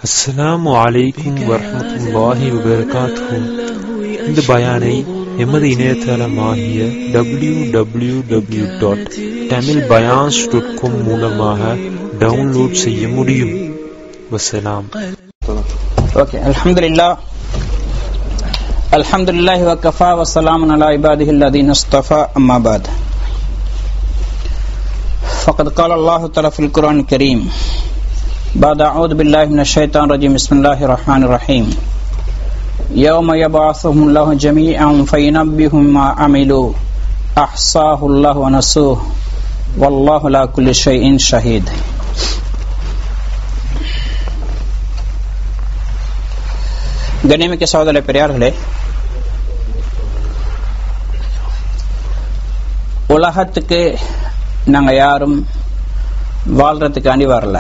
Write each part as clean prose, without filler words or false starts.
அஸ்ஸலாமு அலைக்கும் வரஹ்மத்துல்லாஹி வபரகாத்துஹு. இந்த பயானை எமது இணையதளமாகிய www.tamilbayans.com மூலமாக டவுன்லோட் செய்ய முடியும். வசலாம். ஓகே, அல்ஹம்துலில்லாஹி வகஃபா வஸ்ஸலாமுன் அலா இபாதிஹில் லதீன இஸ்தஃபா, அம்மா பஅத். ஃபகத் கால அல்லாஹு தஆலா ஃபில் குர்ஆனில் கரீம் بعد أعوذ بالله من الشيطان الرجيم بسم الله الرحمن الرحيم يوم يبعثهم الله جميعا فينبئهم ما عملوا أحصاه الله ونسوه والله على كل شيء شهيد. கண்ணியமிக்க சகோதர பெரியார்களே, உலகத்துக்கு நாங்க யாரும் வாழ்றதுக்காண்டி வரல.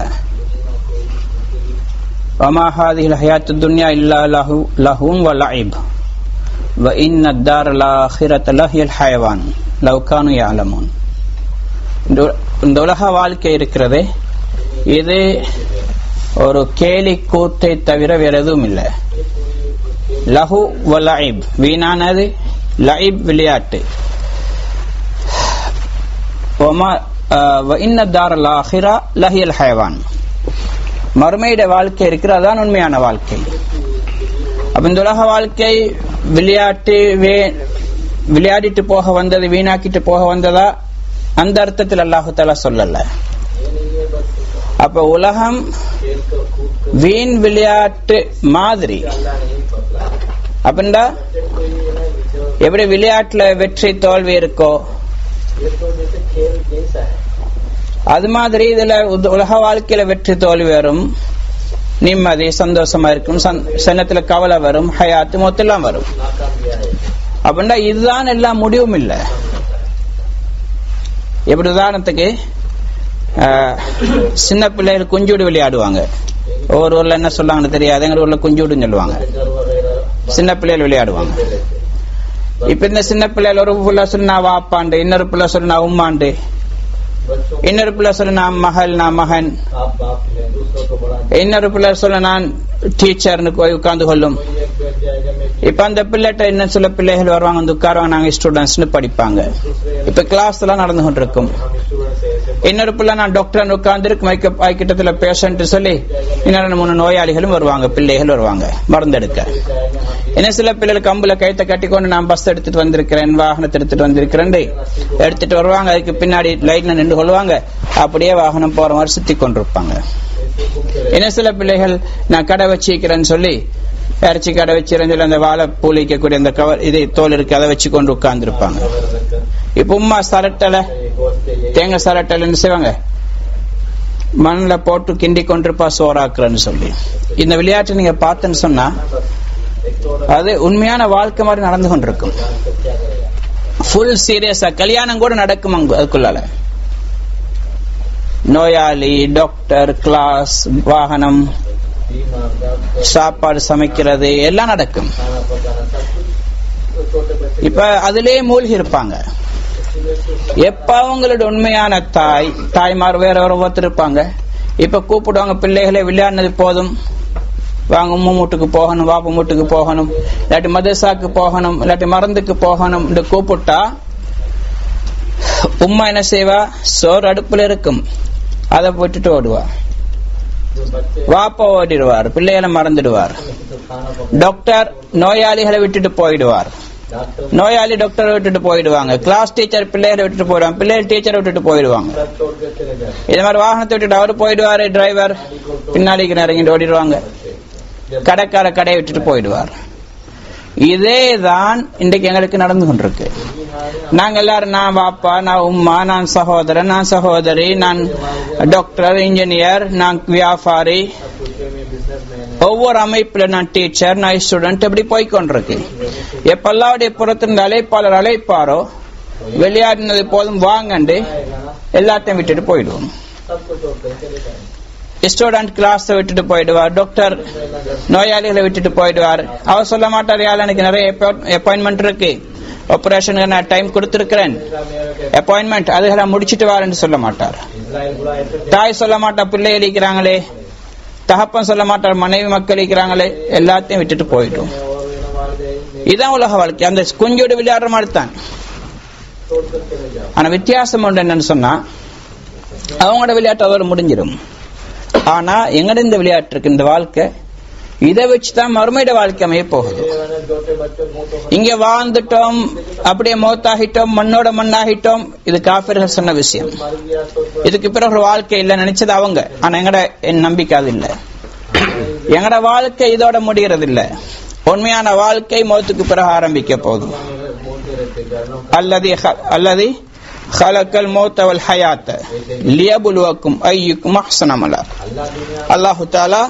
وما هذه الحياة الدنيا إلا لهو ولعب وإن الدار الآخرة لهي الحيوان لو كانوا يعلمون. இந்த உலக வாழ்க்கை இருக்கிறது, இது ஒரு கேலி கூத்தை தவிர வேற எதுவும் இல்லை. லஹு வலஇப், வீணானது, லஇப் விளையாட்டு. وإن الدار الآخرة لهي الحيوان, மறுமையிட வாழ்க்கை இருக்கிறதான் உண்மையான வாழ்க்கை. அப்ப இந்த உலக வாழ்க்கை விளையாடிட்டு போக வந்தது, வீணாக்கிட்டு போக வந்ததா, அந்த அர்த்தத்தில் அல்லாஹு தஆலா சொல்லல. அப்ப உலகம் வீண் விளையாட்டு மாதிரி. அப்படின்னா எப்படி விளையாட்டுல வெற்றி தோல்வி இருக்கோ, அது மாதிரி இதுல உலக வாழ்க்கையில வெற்றி தோல்வி வரும், நிம்மதி சந்தோஷமா இருக்கும், சன்னத்துல கவலை வரும், ஹயாத்து மொத்தெல்லாம் வரும். அப்படின்னா இதுதான் எல்லாம் முடிவும் இல்லை. எப்படி உதாரணத்துக்கு சின்ன பிள்ளைகள் குஞ்சூடு விளையாடுவாங்க. ஒவ்வொரு ஊர்ல என்ன சொல்லுவாங்கன்னு தெரியாது, எங்க ஊர்ல குஞ்சூடுன்னு சொல்லுவாங்க. சின்ன பிள்ளைகள் விளையாடுவாங்க. இப்ப இந்த சின்ன பிள்ளைகள் ஒரு புள்ள சொன்னா வாப்பாண்டு, இன்னொரு பிள்ளை சொன்னா உம்மாண்டு, இன்னொரு பிள்ளை சொல்ல நான் மகள், நான் மகன், இன்னொரு பிள்ளை சொல்ல நான் டீச்சர்னு போய் உட்கார்ந்து கொள்ளும். இப்ப அந்த பிள்ளைகிட்ட என்ன சில பிள்ளைகள் வருவாங்க, வந்து உட்காருவாங்க, நாங்க ஸ்டூடெண்ட்ஸ்னு படிப்பாங்க. இப்ப கிளாஸ் எல்லாம் நடந்து கொண்டிருக்கும். இன்னொரு பிள்ளை நான் டாக்டர் உட்கார்ந்து இருக்கு, கிட்டத்துல பேஷண்ட் சொல்லி இன்னொரு 3 நோயாளிகளும் வருவாங்க, பிள்ளைகள் வருவாங்க மருந்து எடுக்க. என்ன சில பிள்ளைகள் கம்புல கைத்த கட்டிக்கொண்டு நான் பஸ் எடுத்துட்டு வந்திருக்கிறேன், வாகனத்தை எடுத்துட்டு வந்திருக்கிறேன் எடுத்துட்டு வருவாங்க. அதுக்கு பின்னாடி லைட்ல நின்று கொள்வாங்க, அப்படியே வாகனம் போற மாதிரி சுத்தி கொண்டிருப்பாங்க. என்ன சில பிள்ளைகள் நான் கடை வச்சிருக்கிறேன்னு சொல்லி, இறைச்சி கடை வச்சிருன்னு சொல்லி அந்த வாழை பூலிக்கக்கூடிய அந்த கவர் இது தோல் இருக்கு, அதை வச்சு கொண்டு உட்கார்ந்து இருப்பாங்க. இப்ப உமா சரட்டலை, தேங்காய் சரட்டலை என்ன செய்வாங்க, மண்ணில் போட்டு கிண்டி கொண்டிருப்பா சோறாக்குறன்னு சொல்லி. இந்த விளையாட்டு நீங்க பார்த்தேன்னு சொன்னா அது உண்மையான வாழ்க்கை மாதிரி நடந்து கொண்டிருக்கும். ஃபுல் சீரியஸா கல்யாணம் கூட நடக்கும் அதுக்குள்ளால. நோயாளி, டாக்டர், கிளாஸ், வாகனம், சாப்பாடு சமைக்கிறது எல்லாம் நடக்கும். இப்ப அதிலே மூழ்கி இருப்பாங்க. எப்ப அவங்களோட உண்மையான தாய்மார் வேற ஒருத்தர் இருப்பாங்க. இப்ப கூப்பிடுவாங்க, பிள்ளைகளை விளையாடினது போதும், வாங்க உம்மா வீட்டுக்கு போகணும், வாப்பா வீட்டுக்கு போகணும், இல்லாட்டி மதரசாக்கு போகணும், இல்லாட்டி மருந்துக்கு போகணும் என்று கூப்பிட்டா உம்மா என்ன செய்வா, சோறு அடுப்புல இருக்கும், அதை போட்டுட்டு ஓடுவா. வாப்பா ஓடிடுவார், பிள்ளைகளை மறந்துடுவார். டாக்டர் நோயாளிகளை விட்டுட்டு போயிடுவார், நோயாளி டாக்டரை விட்டுட்டு போயிடுவாங்க. கிளாஸ் டீச்சர் பிள்ளைகளை விட்டுட்டு போயிடுவாங்க, பிள்ளைகள் டீச்சரை விட்டுட்டு போயிடுவாங்க. இது மாதிரி வாகனத்தை விட்டுட்டு அவரு போயிடுவாரு, டிரைவர் பின்னாடிக்கு இறங்கிட்டு ஓடிடுவாங்க, கடைக்கார கடையை விட்டுட்டு போயிடுவார். இதேதான் இன்றைக்கு எங்களுக்கு நடந்து கொண்டிருக்கு. நாங்க எல்லாரும், நான் வாப்பா, நான் உம்மா, நான் சகோதரன், நான் சகோதரி, நான் டாக்டர், இன்ஜினியர், நான் வியாபாரி, ஒவ்வொரு அமைப்புல நான் டீச்சர், நான் ஸ்டூடெண்ட், இப்படி போய்கொண்டிருக்கு. எப்ப எல்லாருடைய புறத்திலிருந்து அழைப்பாளர் அழைப்பாரோ, விளையாடினது போதும் வாங்கண்டு எல்லாத்தையும் விட்டுட்டு போயிடுவோம். ஸ்டூடெண்ட் கிளாஸ் விட்டுட்டு போயிடுவார், டாக்டர் நோயாளிகளை விட்டுட்டு போயிடுவார். அவர் சொல்ல மாட்டார், எனக்கு நிறைய அப்பாயின்மெண்ட் இருக்கு, ஆபரேஷனுக்கு நான் டைம் கொடுத்திருக்கிறேன், அப்பாயின்மெண்ட் அதுகளை முடிச்சிட்டு வாருன்னு சொல்ல மாட்டார். தாய் சொல்ல மாட்டா, பிள்ளை அளிக்கிறாங்களே தகப்பன் சொல்ல மாட்டார், மனைவி மக்கள் இருக்கிறாங்களே எல்லாத்தையும் விட்டுட்டு போயிட்டோம். இதுதான் உலக வாழ்க்கை. அந்த குஞ்சோடு விளையாடுற மாதிரி தான். ஆனா வித்தியாசம் ஒன்று என்னன்னு சொன்னா, அவங்களோட விளையாட்டு அதோட முடிஞ்சிடும். ஆனா எங்கட இந்த விளையாட்டு இருக்கு, இந்த வாழ்க்கை, இதை வச்சுதான் மறுமையிட வாழ்க்கை அமைய போகுது. இங்க வாழ்ந்துட்டோம், அப்படியே மௌத்தாகிட்டோம், மண்ணோட மண்ணாகிட்டோம், இது காஃபிர்கள் சொன்ன விஷயம். இதுக்கு பிறகு ஒரு வாழ்க்கை இல்ல நினைச்சது அவங்க. ஆனா எங்கட நம்பிக்கை அது இல்ல. எங்கட வாழ்க்கை இதோட முடிகிறது இல்ல. உண்மையான வாழ்க்கை மௌத்துக்கு பிறகு ஆரம்பிக்க போகுது. அல்லதி خلقல் மௌத வல் ஹயாத லியப்லுவக்கும் அய்யுக்கும் அஹ்ஸனு அமலா. அல்லாஹ் தஆலா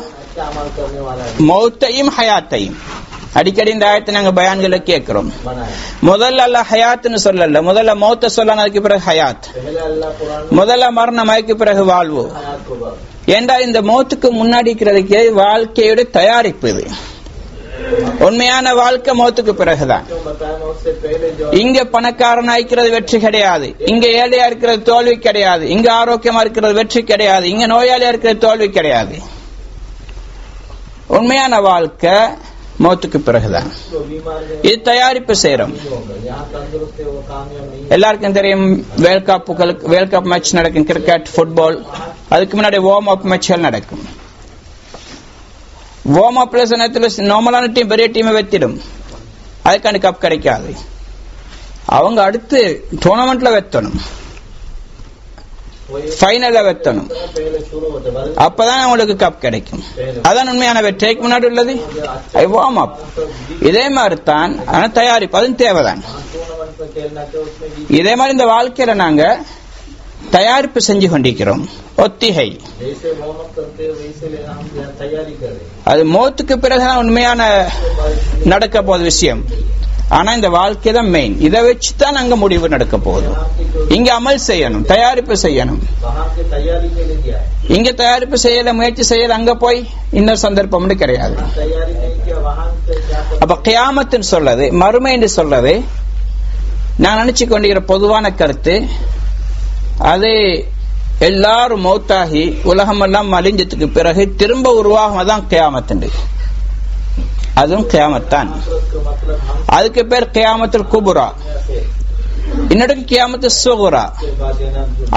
மௌத்தையும் ஹயாத்தையும் அடிக்கடி இந்த ஆயத்தை நாங்க பயான்களை கேட்கிறோம். முதல்ல அல்லாஹ் ஹயாத்னு சொல்லல, முதல்ல மௌத்த சொல்லணும், அதுக்கு பிறகு ஹயாத். முதல்ல மரணம், அதுக்கு பிறகு வாழ்வு. ஏண்டா இந்த மௌத்துக்கு முன்னாடி இருக்கிறதுக்கு வாழ்க்கையோட தயாரிப்பு. இது உண்மையான வாழ்க்கை மௌத்துக்கு பிறகுதான். இங்க பணக்காரனா இருக்கிறது வெற்றி கிடையாது, இங்க ஏழையா இருக்கிறது தோல்வி கிடையாது, இங்க ஆரோக்கியமா இருக்கிறது வெற்றி கிடையாது, இங்க நோயாளியா இருக்கிறது தோல்வி கிடையாது. உண்மையான வாழ்க்கை மௌத்துக்கு பிறகுதான். இது தயாரிப்பு செய்யறோம். எல்லாருக்கும் தெரியும், வேர்ல்ட் கப் மேட்ச் நடக்கும், கிரிக்கெட், ஃபுட்பால். அதுக்கு முன்னாடி வார்ம் அப் மேட்ச்கள் நடக்கும். வார்ம் அப்ல நேரத்தில் நார்மலான டீம் பெரிய டீமை வெத்திடும், அதுக்கான கப் கிடைக்காது. அவங்க அடுத்து டோர்னமெண்ட்ல வெத்தணும், ஃபைனல்ல வெத்தணும், அப்பதான் அவங்களுக்கு கப் கிடைக்கும். அதான் உண்மையான வெற்றிக்கு முன்னாடி உள்ளது வார்ம் அப். இதே மாதிரி தான் தயாரிப்பு, அதுவும் தேவைதான். இதே மாதிரி இந்த வாழ்க்கையில நாங்க தயாரிப்பு செஞ்சு கொண்டிருக்கிறோம். ஒத்திகை, அது மௌத்துக்கு பிறகுதான் உண்மையான நடக்க போகுது விஷயம். ஆனா இந்த வாழ்க்கை தான் மெயின். இதை வச்சுதான் அங்க முடிவு நடக்க போகுது. இங்க அமல் செய்யணும், தயாரிப்பு செய்யணும். இங்க தயாரிப்பு செய்யல, முயற்சி செய்யல, அங்க போய் இன்னொரு சந்தர்ப்பம் கிடையாது. அப்ப கியாமத்துன்னு சொல்றது, மறுமை என்று சொல்றது, நான் நினைச்சு கொண்டிருக்கிற பொதுவான கருத்து, அது எல்லாரும் மௌத்தாகி உலகம் எல்லாம் அழிஞ்சதுக்கு பிறகு திரும்ப உருவாகும் தான் கியாமத்து. அதுவும் கியாமத்தான். அதுக்கு பேர் கியாமத்துல் குபுரா, இன்னொரு கியாமத்து சுகுரா.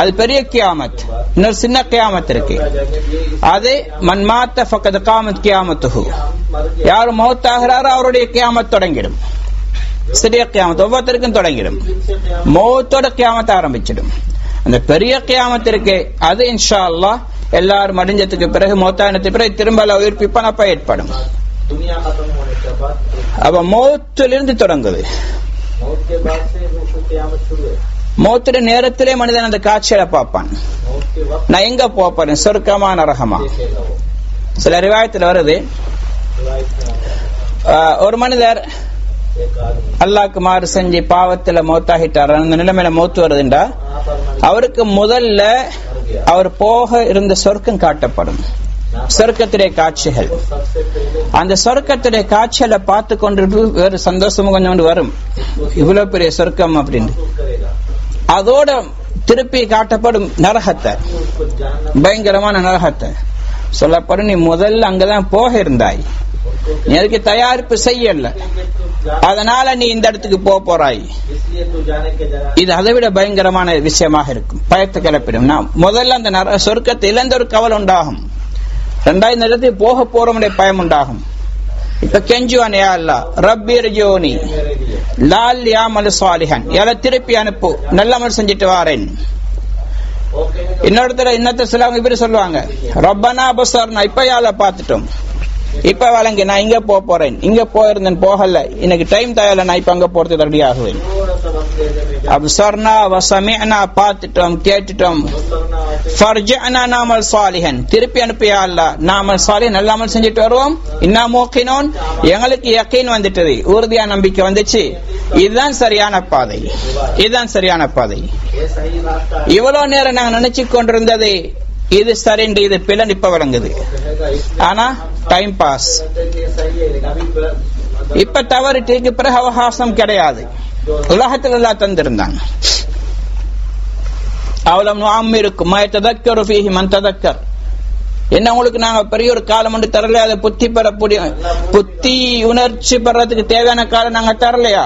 அது பெரிய கியாமத். இன்னொரு சின்ன கியாமத் இருக்கு. அது மன்மாத்த ஃபக்கத் காமத் கியாமத்துஹு. யார் மௌத்தாகிறாரோ அவருடைய கியாமத் தொடங்கிடும். சிறிய கியாமத் ஒவ்வொருத்தருக்கும் தொடங்கிடும். மௌத்தோட கியாமத் ஆரம்பிச்சிடும். அந்த பெரிய கியாமத் இருக்கு, அது இன்ஷா அல்லாஹ் எல்லாரும் அடைஞ்சதுக்கு பிறகு, மௌத்தானத்துக்கு பிறகு திரும்ப உயிர்ப்பிப்பான், அப்ப ஏற்படும். அப்ப மௌத்திலிருந்து தொடங்குது. மௌத்துடைய நேரத்திலே மனிதன் அந்த காட்சியில பார்ப்பான். நான் எங்க போறேன், சொர்க்கமா நரகமா? சில ரிவாயத்துல வருது, ஒரு மனிதர் அல்லாஹ்க்கு மாறு செஞ்சு பாவத்துல மௌத்தாகிட்டார். அந்த நிலைமையில மௌத்து வருதுண்டா, அவருக்கு முதல்ல அவர் போக இருந்த சொர்க்கம் காட்டப்படும். சொர்க்கத்துடைய காட்சிகள், அந்த சொர்க்கத்துடைய காட்சிகளை பார்த்து கொண்டு வேறு சந்தோஷமும் கொஞ்சம் வரும். இவ்வளவு பெரிய சொர்க்கம் அப்படின்னு. அதோட திருப்பி காட்டப்படும் நரகத்தை, பயங்கரமான நரகத்தை சொல்லப்படும். நீ முதல்ல அங்கதான் போக இருந்தாய், நீ அதுக்கு தயாரிப்பு செய்யல, அதனால நீ இந்த இடத்துக்கு போறாய். இது அதை விட பயங்கரமான விஷயமாக இருக்கும், பயத்தை கிளப்பிடும். நான் முதல்ல அந்த சொர்க்கத்தை இழந்த ஒரு கவலை உண்டாகும். ரெண்டாயிரம் இடத்துக்கு போக போறவனுடைய பயம் உண்டாகும். இப்ப கெஞ்சுவான், யா அல்லாஹ் ரப்பி ரஜோனி லால் யாமல் சாலிஹன், யால திருப்பி அனுப்பு, நல்ல அமல் செஞ்சுட்டு வாரேன். இன்னொருத்தர் சிலவங்க இப்படி சொல்லுவாங்க, ரப்பனா பஸர்னா, இப்ப யால பாத்துட்டோம், இப்ப வழங்கி நான் இங்க போறேன், இங்க போயிருந்தேன் போகல, எனக்கு டைம் தயாரில்ல, நான் இப்ப அங்க போறது ரெடி ஆகுவேன். அப்சர்னா வசமிஅனா, பார்த்துட்டோம் கேட்டுட்டோம், ஃபர்ஜஅனா நஅமல் சாலிஹன், திருப்பி அனுப்பியா அல்லாஹ், நஅமல் சாலிஹ், நல்ல அமல் செஞ்சுட்டு வருவோம். இன்னா மூகினூன், எங்களுக்கு யகீன் வந்துட்டது, உறுதியான நம்பிக்கை வந்துச்சு. இதுதான் சரியான பாதை, இதுதான் சரியான பாதை. இவ்வளவு நேரம் நாங்க நினைச்சு கொண்டிருந்தது இது சரிண்டு, இது பிளன், இப்ப விளங்குது. ஆனா டைம் பாஸ். இப்ப தவறிட்டு பிறகு அவகாசம் கிடையாது. உலகத்தில் எல்லாம் தந்திருந்தாங்க. அவலம் நுஅம்மிருக்கும் மா யதக்கரு ஃபீஹி மன் ததக்கர், என்ன உங்களுக்கு நாங்க பெரிய ஒரு காலம் ஒன்று தரலையா? அதை புத்தி உணர்ச்சி பெறறதுக்கு தேவையான காலம் நாங்க தரலையா?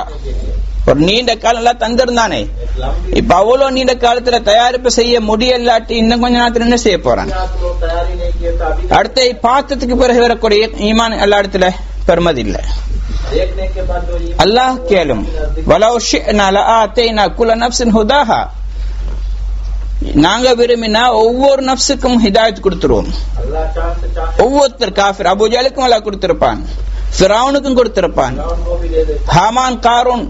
ஒரு நீண்ட காலம் எல்லாம் தந்திருந்தானே. இப்ப அவ்வளவு நீண்ட காலத்துல தயாரிப்பு செய்ய முடியலாட்டி இன்னும் கொஞ்ச நேரத்துல என்ன செய்ய போறான்? அடுத்த பார்த்ததுக்கு பிறகு வரக்கூடிய ஈமான் எல்லா இடத்துல பெருமதி இல்ல. அல்லாஹ் கேளும், வலவ் ஷிஅனா லஆதைனா குல்ல நஃப்ஸின் ஹுதாஹா, நாங்க விரும்பினா ஒவ்வொரு நஃப்ஸுக்கும் ஹிதாயத் கொடுத்துருவோம். ஒவ்வொருத்தர் காஃபிர் அபூஜலுக்கும் அல்லாஹ் கொடுத்திருப்பான், ஃபிரௌனுக்கும் கொடுத்திருப்பான், ஹாமான் காரூன்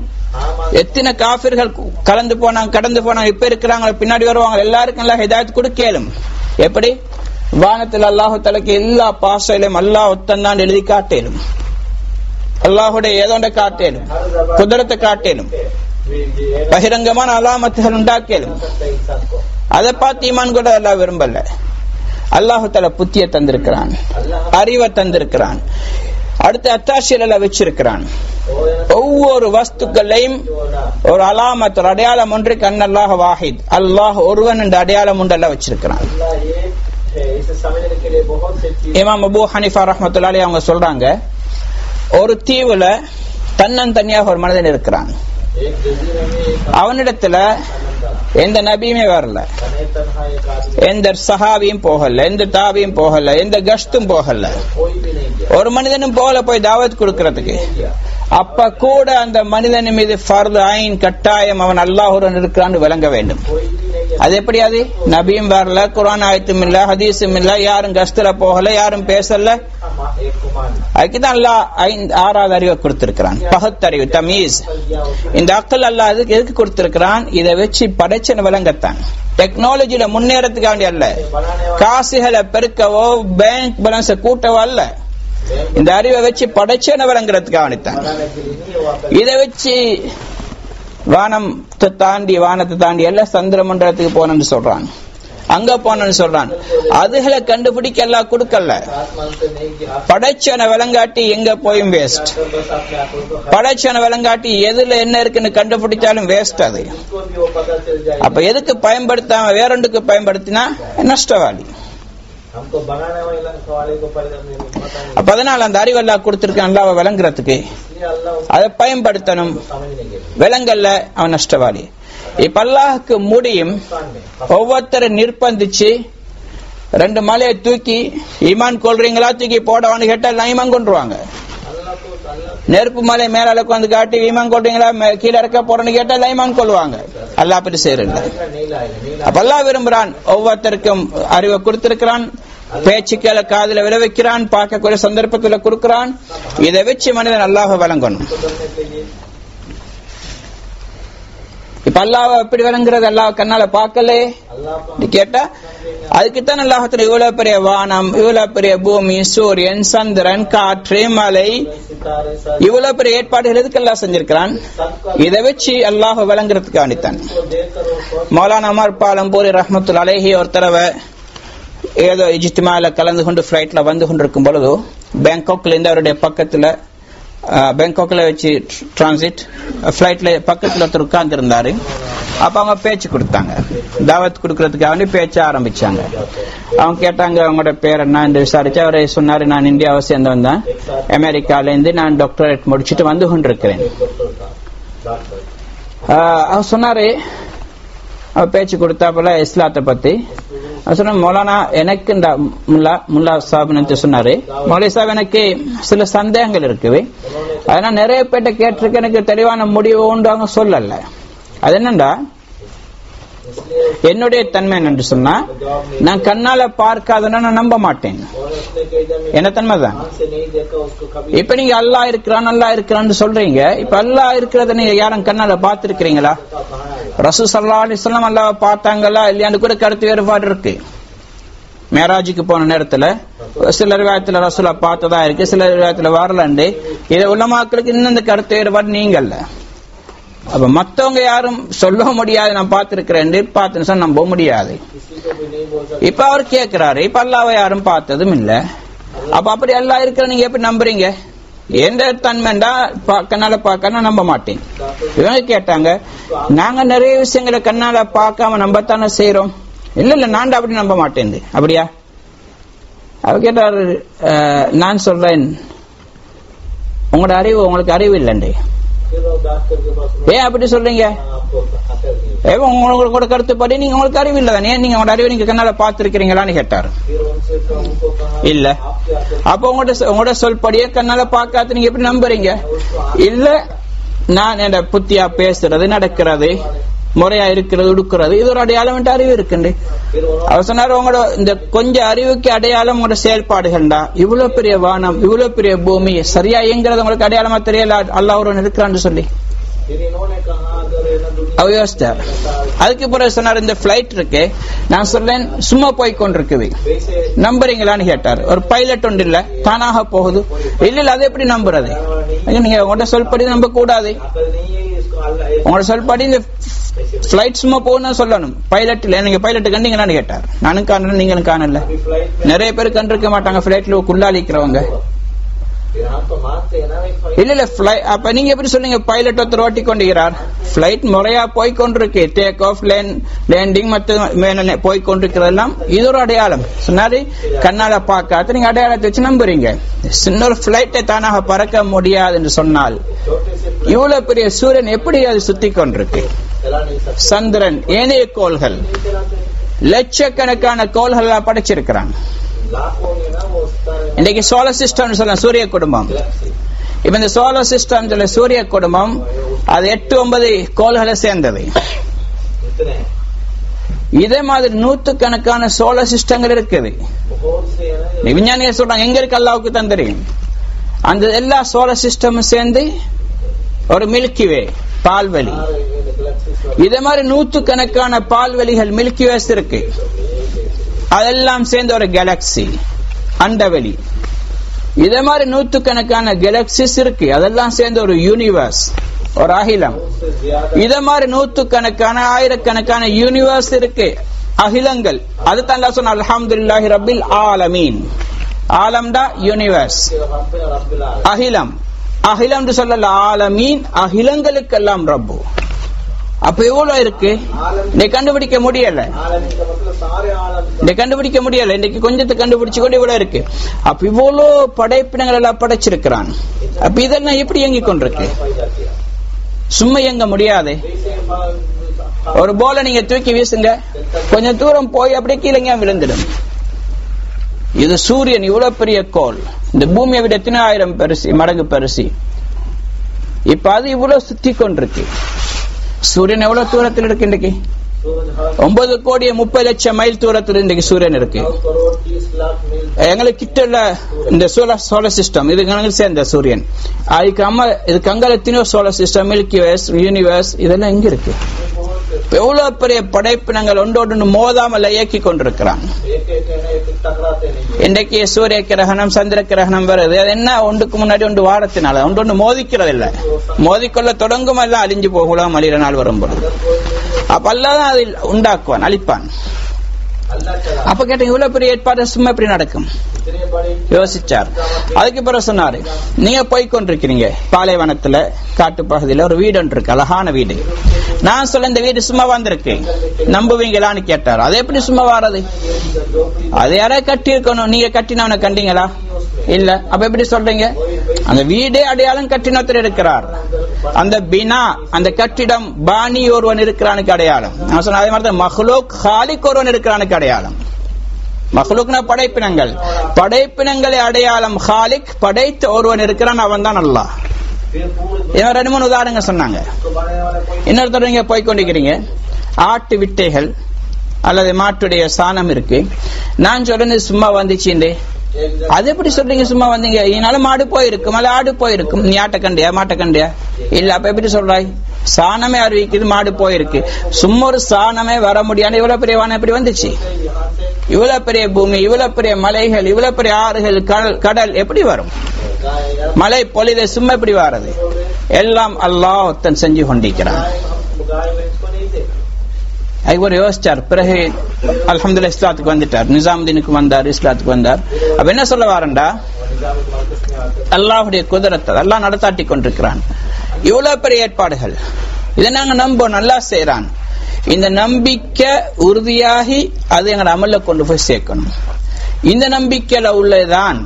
எத்தனை காஃபிர்கள் கலந்து போனாங்க, கடந்து போனாங்க, இப்ப இருக்கிறாங்க, பின்னாடி வருவாங்க, எல்லாருக்கும் எல்லாம் ஹிதாயத் கொடுக்கலும். எப்படி? வானத்தில் அல்லாஹு தஆலாக்கு எல்லா பாசையிலும் அல்லாஹ் ஒத்தந்தான் எழுதி காட்டேலும், அல்லாஹுடைய ஏதோண்ட காட்டேலும், குதிரத்தை காட்டேலும், பகிரங்கமான அலாமத்துகள் உண்டாக்கேலும். அதை பார்த்து ஈமான் கூட அல்லாஹ் விரும்பல. அல்லாஹு தஆலா புத்தியை தந்திருக்கிறான், அறிவை தந்திருக்கிறான், அடுத்த அத்தாட்சியில வச்சிருக்கிறான். ஒவ்வொரு வஸ்துக்களையும் ஒரு அலாமத், ஒரு அடையாளம் ஒன்று, அன்னல்லாஹ் வாஹித், அல்லாஹ் ஒருவன் என்ற அடையாளம் ஒன்றெல்லாம் வச்சிருக்கிறான். இமாம் அபூ ஹனீஃபா ரஹ்மத்துல்லாஹி அலைஹி அவங்க சொல்றாங்க, ஒரு தீவுல தன்னந்தனியாக ஒரு மனிதன் இருக்கிறான். அவனிடத்துல எந்த நபியுமே வரல, எந்த சஹாபியும் போகல, எந்த தாபியும் போகல, எந்த கஷ்டும் போகல, ஒரு மனிதனும் போகல போய் தாவத் கொடுக்கறதுக்கு. அப்ப கூட அந்த மனிதன் மீது ஃபர்து ஐன் கட்டாயம் அவன் அல்லாஹுடன் இருக்கிறான்னு விளங்க வேண்டும். அது எப்படி? அது நபியும் வரல, குர்ஆன் ஆயத்தும் இல்ல, ஹதீஸும் இல்ல, யாரும் கஷ்டல போகல, யாரும் பேசல. அதுக்குதான் அல்லாஹ் 6வது அறிவை கொடுத்திருக்கிறான், பகுத்தறிவு, தமீஸ். இந்த அக்கல் அல்லாஹ் எதுக்கு கொடுத்திருக்கிறான்? இதை வச்சு படைச்சன விளங்கத்தான். டெக்னாலஜியில முன்னேறதுக்காண்டி அல்ல, காசுகளை பெருக்கவோ பேங்க் பேலன்ஸ கூட்டவோ அல்ல. இந்த அறிவை வச்சு படைச்சன விளங்குறதுக்காகத்தான். இதை வச்சு வானத்தை தாண்டி எல்லாம் சந்திர மண்டலத்துக்கு போனன்னு சொல்றான், அங்க போனன்னு சொல்றான். அதுகளை கண்டுபிடிக்க எல்லாம் கொடுக்கல. படைச்சன விளங்காட்டி எங்க போயும் வேஸ்ட். படைச்சன விளங்காட்டி எதுல என்ன இருக்குன்னு கண்டுபிடிச்சாலும் வேஸ்ட். அது அப்ப எதுக்கு பயன்படுத்தாம வேறொன்றுக்கு பயன்படுத்தினா நஷ்டவாளி. அதனால அந்த அறிவல்லா கொடுத்திருக்க அல்லாஹ்வை விளங்குறதுக்கு அதை பயன்படுத்தணும். விளங்கல்ல அவன் நஷ்டவாளி. இப்ப அல்லாஹ்க்கு முடியும் ஒவ்வொருத்தரை நிர்பந்திச்சு 2 மலையை தூக்கி ஈமான் கொள்றீங்களா தூக்கி போடவான்னு கேட்டா எல்லாம் ஈமான் கொண்டுருவாங்க. நெருப்பு மலை மேல உட்காந்து காட்டி ஈமான் கொள்றீங்களா கீழே இறக்க போறேன்னு கேட்டா எல்லாம் ஈமான் கொள்வாங்க. அல்லாஹ் அப்படி செய்யறதில்ல. அப்ப அல்லாஹ் விரும்புறான், ஒவ்வொருத்தருக்கும் அறிவை கொடுத்திருக்கிறான், பேச்சுக்களை காதுல விளைவிக்கிறான், பார்க்கக்கூடிய சந்தர்ப்பத்துல கொடுக்கிறான். இதை வச்சு மனிதன் அல்லாஹ்வை வழங்கணும். இப்ப அல்லாஹ்வை எப்படி விளங்குறது? அல்லாஹ் கண்ணால பார்க்கலே கேட்டா அதுக்குத்தான் அல்லாஹ்வுடைய இவ்வளவு பெரிய வானம், இவ்வளவு பெரிய பூமி, சூரியன், சந்திரன், காற்று, மலை, இவ்வளவு பெரிய ஏற்பாடுகள் எதுக்கு அல்லாஹ் செஞ்சிருக்கிறான்? இதை வச்சு அல்லாஹ்வை விளங்குறதுக்கு அனுப்பித்தான். மௌலானா உமர் பாலம்பூரி ரஹ்மத்துல்லாஹி அலைஹி ஒரு தடவை ஏதோ இஜ்திமால கலந்து கொண்டு பிளைட்ல வந்து கொண்டிருக்கும் பொழுது பேங்காக்ல இருந்து அவருடைய பக்கத்துல, பேங்காக்ல வச்சு டிரான்சிட் பிளைட்ல பக்கத்துல ஒருத்தர் உட்கார்ந்து இருந்தாரு. அப்ப அவங்க பேச்சு கொடுத்தாங்க, தாவத் கொடுக்கறதுக்காக பேச்ச ஆரம்பிச்சாங்க. அவங்க கேட்டாங்க அவங்களோட பேர் என்ன என்று விசாரிச்சு அவரை சொன்னாரு, நான் இந்தியாவை சேர்ந்தவன் தான், அமெரிக்கால இருந்து நான் டாக்டரேட் முடிச்சுட்டு வந்து கொண்டிருக்கிறேன். அவர் சொன்னாரு, அவர் பேச்சு கொடுத்தாப்புல இஸ்லாத்தை பத்தி சொன்ன. மௌலானா எனக்கு முல்லா சாஹிப் சொன்னாரு, மௌலி சாஹிப் எனக்கு சில சந்தேகங்கள் இருக்குது, அதனால நிறைய பேர்ட்ட கேட்டிருக்க, எனக்கு தெளிவான முடிவு உண்டு சொல்லல. அது என்னண்டா, என்னுடைய தன்மை என்று சொன்னா நான் கண்ணால பார்க்காதனா நான் நம்ப மாட்டேன். என்ன தன்மை தான். இப்ப நீங்க அல்லாஹ் இருக்கிறான்னு சொல்றீங்க. இப்ப அல்லாஹ் இருக்கிறத நீங்க யாரும் கண்ணால பார்த்திருக்கிறீங்களா? ரசூல் ஸல்லல்லாஹு அலைஹி வஸல்லம் அல்லாஹ்வை பார்த்தாங்களா இல்லையான்னு கூட கருத்து வேறுபாடு இருக்கு. மேராஜுக்கு போன நேரத்துல சில ரிவாயத்துல ரசூலை பார்த்ததா இருக்கு, சில ரிவாயத்துல வரலண்டு. இதை உலமாக்களுக்கு இன்னும் இந்த கருத்து வேறுபாடு நீங்கல்ல. அப்ப மத்தவங்க யாரும் சொல்ல முடியாது, நான் பார்த்திருக்கிறேன் பார்த்துன்னு சொன்னா நம்ப முடியாது. இப்ப அவர் கேட்கிறாரு, இப்ப அல்லாஹ்வை யாரும் பார்த்ததும் இல்ல, அப்ப அப்படி அல்லாஹ் இருக்கிற நீங்க எப்படி நம்புறீங்க? எந்த தன்மைண்டா கண்ணால பார்க்க நம்ப மாட்டேன். இவங்க கேட்டாங்க, நாங்க நிறைய விஷயங்களை கண்ணால பார்க்காம நம்பத்தானே செய்யறோம். இல்ல நான் அப்படி நம்ப மாட்டேன். அப்படியா? அவர் கேட்டார், நான் சொல்றேன் உங்களோட அறிவு உங்களுக்கு அறிவு இல்லைண்டே, ஏன் அப்படி சொல்றீங்க? உங்களோட கருத்துப்படி நீங்க உங்களுக்கு அறிவு இல்லை தானே, நீங்க உங்களோட அறிவை நீங்க கண்ணால பாத்துருக்கீங்களான்னு கேட்டாரு. இல்ல. அப்ப உங்களோட சொல்படியே கண்ணால பாக்காத நீங்க எப்படி நம்புறீங்க? இல்ல, நான் என்ன புத்தியா பேசுறது, நடக்கிறது, முறையா இருக்கிறது, உடுக்கிறது, இது ஒரு அடையாளம் அறிவு இருக்குண்டு. அவர் சொன்னாரு, உங்களோட இந்த கொஞ்சம் அறிவுக்கு அடையாளம் உங்களோட செயல்பாடுகள்டா. இவ்வளவு பெரிய வானம், இவ்வளவு பெரிய பூமி சரியா இயங்குறது உங்களுக்கு அடையாளமா தெரியல அல்லாஹ் ஒருவன் இருக்கிறான்னு சொல்லி அவர் யோசித்தார். அதுக்கு பிறகு சொன்னார், இந்த பிளைட் இருக்கு, நான் சொல்றேன் சும்மா போய் கொண்டிருக்குது, நம்புறீங்களான்னு கேட்டார். ஒரு பைலட் ஒன்று இல்ல, தானாக போகுது. இல்ல, அதை எப்படி நம்புறது? நீங்க உங்களோட சொல்படி நம்ப கூடாது. உங்களோட சொல்படி இந்த பிளைட் சும்மா போகணும்னு சொல்லணும். பைலட் இல்ல, நீங்க பைலட் கண்டீங்களான்னு கேட்டார். நானும் காணல, நீங்களும் காணல. நிறைய பேர் கண்டிருக்க மாட்டாங்க பிளைட்ல குள்ளாளிக்கிறவங்க. இல்ல, அப்ப நீங்க எப்படி சொல்லுங்க பைலட் ஒருத்தர் ஓட்டி கொண்டிருக்கிறார், பிளைட் முறையா போய்கொண்டிருக்கு, டேக் ஆஃப், லேண்டிங் மற்ற போய்கொண்டிருக்கிறதெல்லாம் இது ஒரு அடையாளம். சொன்னாரு, கண்ணால பார்க்காத நீங்க அடையாளத்தை வச்சு நம்புறீங்க. சின்ன ஒரு பிளைட்டை தானாக பறக்க முடியாது என்று சொன்னால் இவ்வளவு பெரிய சூரியன் எப்படி அது சுத்தி கொண்டிருக்கு? சந்திரன், ஏனைய கோள்கள், லட்சக்கணக்கான கோள்கள் படைச்சிருக்கிறாங்க. இன்னைக்கு சோலார் சிஸ்டம் சொல்ல சூரிய குடும்பம். இப்ப இந்த சோலார் சிஸ்டம் சொல்ல சூரிய குடும்பம் அது 8-9 கோள்களை சேர்ந்தது. இதே மாதிரி 100கணக்கான சோலார் சிஸ்டங்கள் இருக்குது. விஞ்ஞானிகள் சொல்றாங்க, எங்க இருக்கு அல்லாஹ்வுக்கு தான் தெரியும். அந்த எல்லா சோலார் சிஸ்டமும் சேர்ந்து ஒரு மில்கி வே பால்வெளி. இதே மாதிரி 100கணக்கான பால்வெளிகள் மில்கி வேஸ் இருக்கு. அதெல்லாம் சேர்ந்து ஒரு கேலக்சி, அண்டவெளி. இதே மாதிரி 100கணக்கான கேலக்சிஸ் இருக்கு. அதெல்லாம் சேர்ந்து ஒரு யூனிவர்ஸ், ஒரு அகிலம். இதே மாதிரி 100கணக்கான ஆயிரக்கணக்கான யூனிவர்ஸ் இருக்கு, அகிலங்கள். அதுதான் அல்லாஹ் சொன்னார், அல்ஹம்துலில்லாஹி ரப்பில் ஆலமீன். ஆலம்டா யூனிவர்ஸ், அகிலம். அகிலம் சொல்லல, ஆலமீன், அகிலங்களுக்கெல்லாம் ரப்பு. அப்ப எவ்வளவு இருக்கு கண்டுபிடிக்க முடியல. கண்டுபிடிக்க முடியல. இன்னைக்கு கொஞ்சத்தை கண்டுபிடிச்சு கொண்டு இவ்வளவு இருக்கு. அப்ப இவ்வளவு படைப்பினங்கள் எல்லாம் படைச்சிருக்கிறான். அப்ப இதெல்லாம் எப்படி இயங்கி கொண்டிருக்கு? சும்மா இயங்க முடியாது. ஒரு போல நீங்க தூக்கி வீசுங்க, கொஞ்சம் தூரம் போய் அப்படியே கீழே விழுந்துடும். இது சூரியன் இவ்வளவு பெரிய கோள், இந்த பூமியை விட எத்தனை ஆயிரம் மடங்கு பெருசி. இப்ப அது இவ்வளவு சுத்தி கொண்டிருக்கு. சூரியன் எவ்வளவு தூரத்தில் இருக்கு? இன்றைக்கு 9,30,00,000 மைல் தூரத்தில் இன்றைக்கு சூரியன் இருக்கு. எங்களுக்கு கிட்ட இந்த சோலார் சிஸ்டம் இது சேர்ந்த சூரியன், இதுக்கு அங்கத்தினோ solar system, milky ways, universe, இதெல்லாம் எங்க இருக்கு? எவ்வளவு பெரிய படைப்பினங்கள் ஒன்றோடு மோதாமல் இயக்கி கொண்டிருக்கிறான். இன்றைக்கு சூரிய கிரகணம், சந்திர கிரகணம் வருது. அது என்ன? ஒன்றுக்கு முன்னாடி ஒன்று வாரத்தினால ஒன்று மோதிக்கிறது இல்ல. மோதிக்கொள்ள தொடங்கும் எல்லாம் அழிஞ்சு போகலாம், அழிகிற நாள் வரும்போது. அப்ப அல்லாஹ் அதில் உண்டாக்குவான், அழிப்பான். அப்ப கேட்டீங்க, இவ்வளவு பெரிய ஏற்பாடு சும்மா எப்படி நடக்கும்? யோசிச்சார். அதுக்கு பிறகு சொன்னாரு, நீங்க போய்கொண்டிருக்கிறீங்க பாலைவனத்துல, காட்டு பகுதியில ஒரு வீடு ஒன்று இருக்கு, அழகான வீடு. நான் சொல்ல இந்த வீடு சும்மா வந்திருக்கு, நம்புவீங்களான்னு கேட்டார். அது எப்படி சும்மா வாரது? அது யாராவது கட்டி இருக்கணும். நீங்க கட்டினவனை கண்டீங்களா? இல்ல. அப்ப எப்படி சொல்றீங்க? அந்த வீடே அடையாளம் கட்டினத்தில் இருக்கிறார். அந்த பினா, அந்த கட்டிடம், பாணி ஒருவன் இருக்கிறானுக்கு அடையாளம். நான் சொன்ன அதே மாதிரி மஹ்லூக், ஹாலிக் ஒருவன் இருக்கிறானுக்கு அடையாளம். மஹ்லூக்னா படைப்பினங்கள், படைப்பினங்களே அடையாளம். ஹாலிக், படைத்த ஒருவன் இருக்கிறான், அவன் தான் அல்லாஹ். 2-3 உதாரணங்கள் சொன்னாங்க. இன்னொருத்தர் நீங்க போய்கொண்டிருக்கிறீங்க, ஆட்டு விட்டைகள் அல்லது மாட்டுடைய சாணம் இருக்கு. நான் சொல்றது சும்மா வந்துச்சு. அது எப்படி சொல்றீங்க சும்மா வந்தீங்க? இதனால மாடு போயிருக்கும், அல்ல ஆடு போயிருக்கும். நீ ஆட்ட கண்டியா, மாட்ட கண்டியா? இல்ல. அப்ப எப்படி சொல்றாய்? சாணமே அறிவிக்குது, மாடு போயிருக்கு. சும்மா ஒரு சாணமே வர முடியாது. இவ்வளவு பெரிய வானம் எப்படி வந்துச்சு? இவ்வளவு பெரிய பூமி, இவ்வளவு பெரிய மலைகள், இவ்வளவு பெரிய ஆறுகள், கடல் எப்படி வரும்? மழை பொழித சும்மா எப்படி வாரது? எல்லாம் அல்லாஹ் ஒருத்தன் செஞ்சு கொண்டிருக்கிறான். அதுக்கு யோசிச்சார். பிறகு அல்ஹம்துலில்லாஹ் இஸ்லாத்துக்கு வந்துட்டார். நிசாமுதீனுக்கு வந்தார், இஸ்லாத்துக்கு வந்தார். அப்ப என்ன சொல்ல வாரண்டா, அல்லாஹ்வுடைய குதிரத்தை அல்லாஹ் நடத்தாட்டி கொண்டிருக்கிறான். இவ்வளவு பெரிய ஏற்பாடுகள், இதை நாங்க நம்பணும், நல்லா செய்யறான். இந்த நம்பிக்கை உறுதியாகி அது எங்களை அமல்ல கொண்டு போய் சேர்க்கணும். இந்த நம்பிக்கையில உள்ளதுதான்.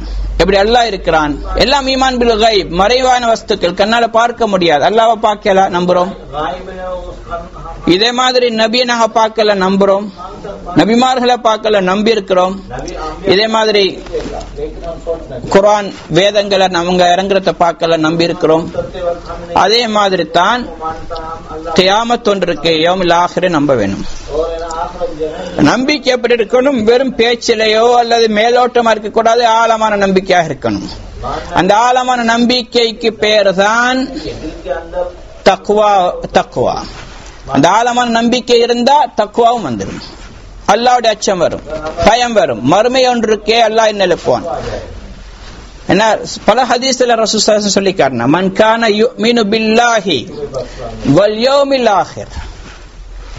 எப்படி அல்லாஹ் இருக்கிறான், எல்லாம் ஈமான் பில் கைப், மறைவான வஸ்துக்கள், கண்ணால பார்க்க முடியாது. அல்லாஹ்வை பார்க்கல, நம்புறோம். இதே மாதிரி நபியை நாங்க பார்க்கல, நம்புறோம். நபிமார்களை பார்க்கல, நம்பி இருக்கிறோம். இதே மாதிரி குர்ஆன் வேதங்களை அவங்க இறங்குறத பார்க்கல, நம்பி இருக்கிறோம். அதே மாதிரி தான் கியாமத் ஒன்று இருக்கு, யௌமுல் ஆகிரை நம்ப வேணும். நம்பிக்கை எப்படி இருக்கணும்? வெறும் பேச்சிலையோ அல்லது மேலோட்டமா இருக்க கூடாது, ஆழமான நம்பிக்கையாக இருக்கணும். அந்த ஆழமான நம்பிக்கைக்கு பேர் தான் தக்வா. தக்வா, அந்த ஆழமான நம்பிக்கை இருந்தா தக்வாவும் வந்துடும். அல்லாஹ்வுடைய அச்சம் வரும், பயம் வரும். மறுமை ஒன்று இருக்கே, அல்லாஹ் என்ன எழுப்புவான். என்ன பல ஹதீஸ்ல ரசூல் ஸல்லல்லாஹு அலைஹி வஸல்லம் சொல்லி காட்டினா, மன் கான யுமினு பில்லாஹி வல் யௌமில் ஆகிர்,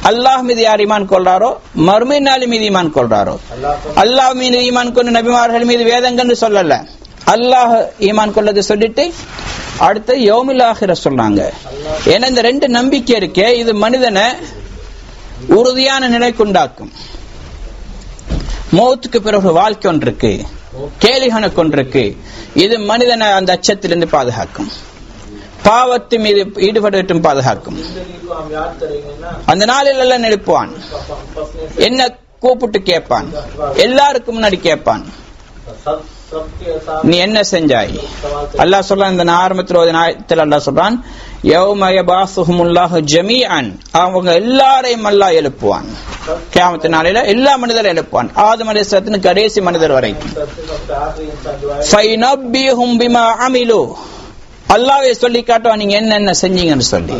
அல்லாஹ் மீது யார் ஈமான் கொள்றாரோ, மறுமை நாள் மீது ஈமான் கொள்றாரோ. அல்லாஹ் மீது ஈமான் கொண்டு நபிமார்கள் மீது வேதங்கள் சொல்லல, அல்லாஹ் ஈமான் கொள்ளது சொல்லிட்டு அடுத்து யௌமுல் ஆகிர சொல்றாங்க. ஏன்னா இந்த ரெண்டு நம்பிக்கை இருக்கே, இது மனிதனை உறுதியான நிலைக்கு உண்டாக்கும். மௌத்துக்கு பிறகு வாழ்க்கை ஒன்று இருக்கு, கேள்வி கணக்கு ஒன்று இருக்கு. இது மனிதனை அந்த அச்சத்திலிருந்து பாதுகாக்கும், பாவத்து மீது ஈடுபட்டு பாதுகாக்கும். அந்த நாளில் எல்லாம் நெருப்புவான், என்ன கூப்பிட்டு கேட்பான், எல்லாருக்கும் முன்னாடி கேட்பான், நீ என்ன செஞ்சாய். அல்லாஹ் சொல்றான், இந்த ஆரம்பத்தில் அல்லாஹ் சொல்றான், யௌம யபாசுஹுமுல்லாஹு ஜமீஅன், அவங்க எல்லாரையும் அல்லாஹ் எழுப்புவான். கியாமத் நாளில எல்லா மனிதரும் எழுப்புவான், ஆதம் அலைஹிஸ்ஸலாத்தின் கடைசி மனிதர் வரைக்கும். ஃபைனப்பிஹும் பிமா அமிலு, அல்லாஹ்வே சொல்லி காட்டுவான், நீங்க என்ன செஞ்சீங்கன்னு சொல்லி.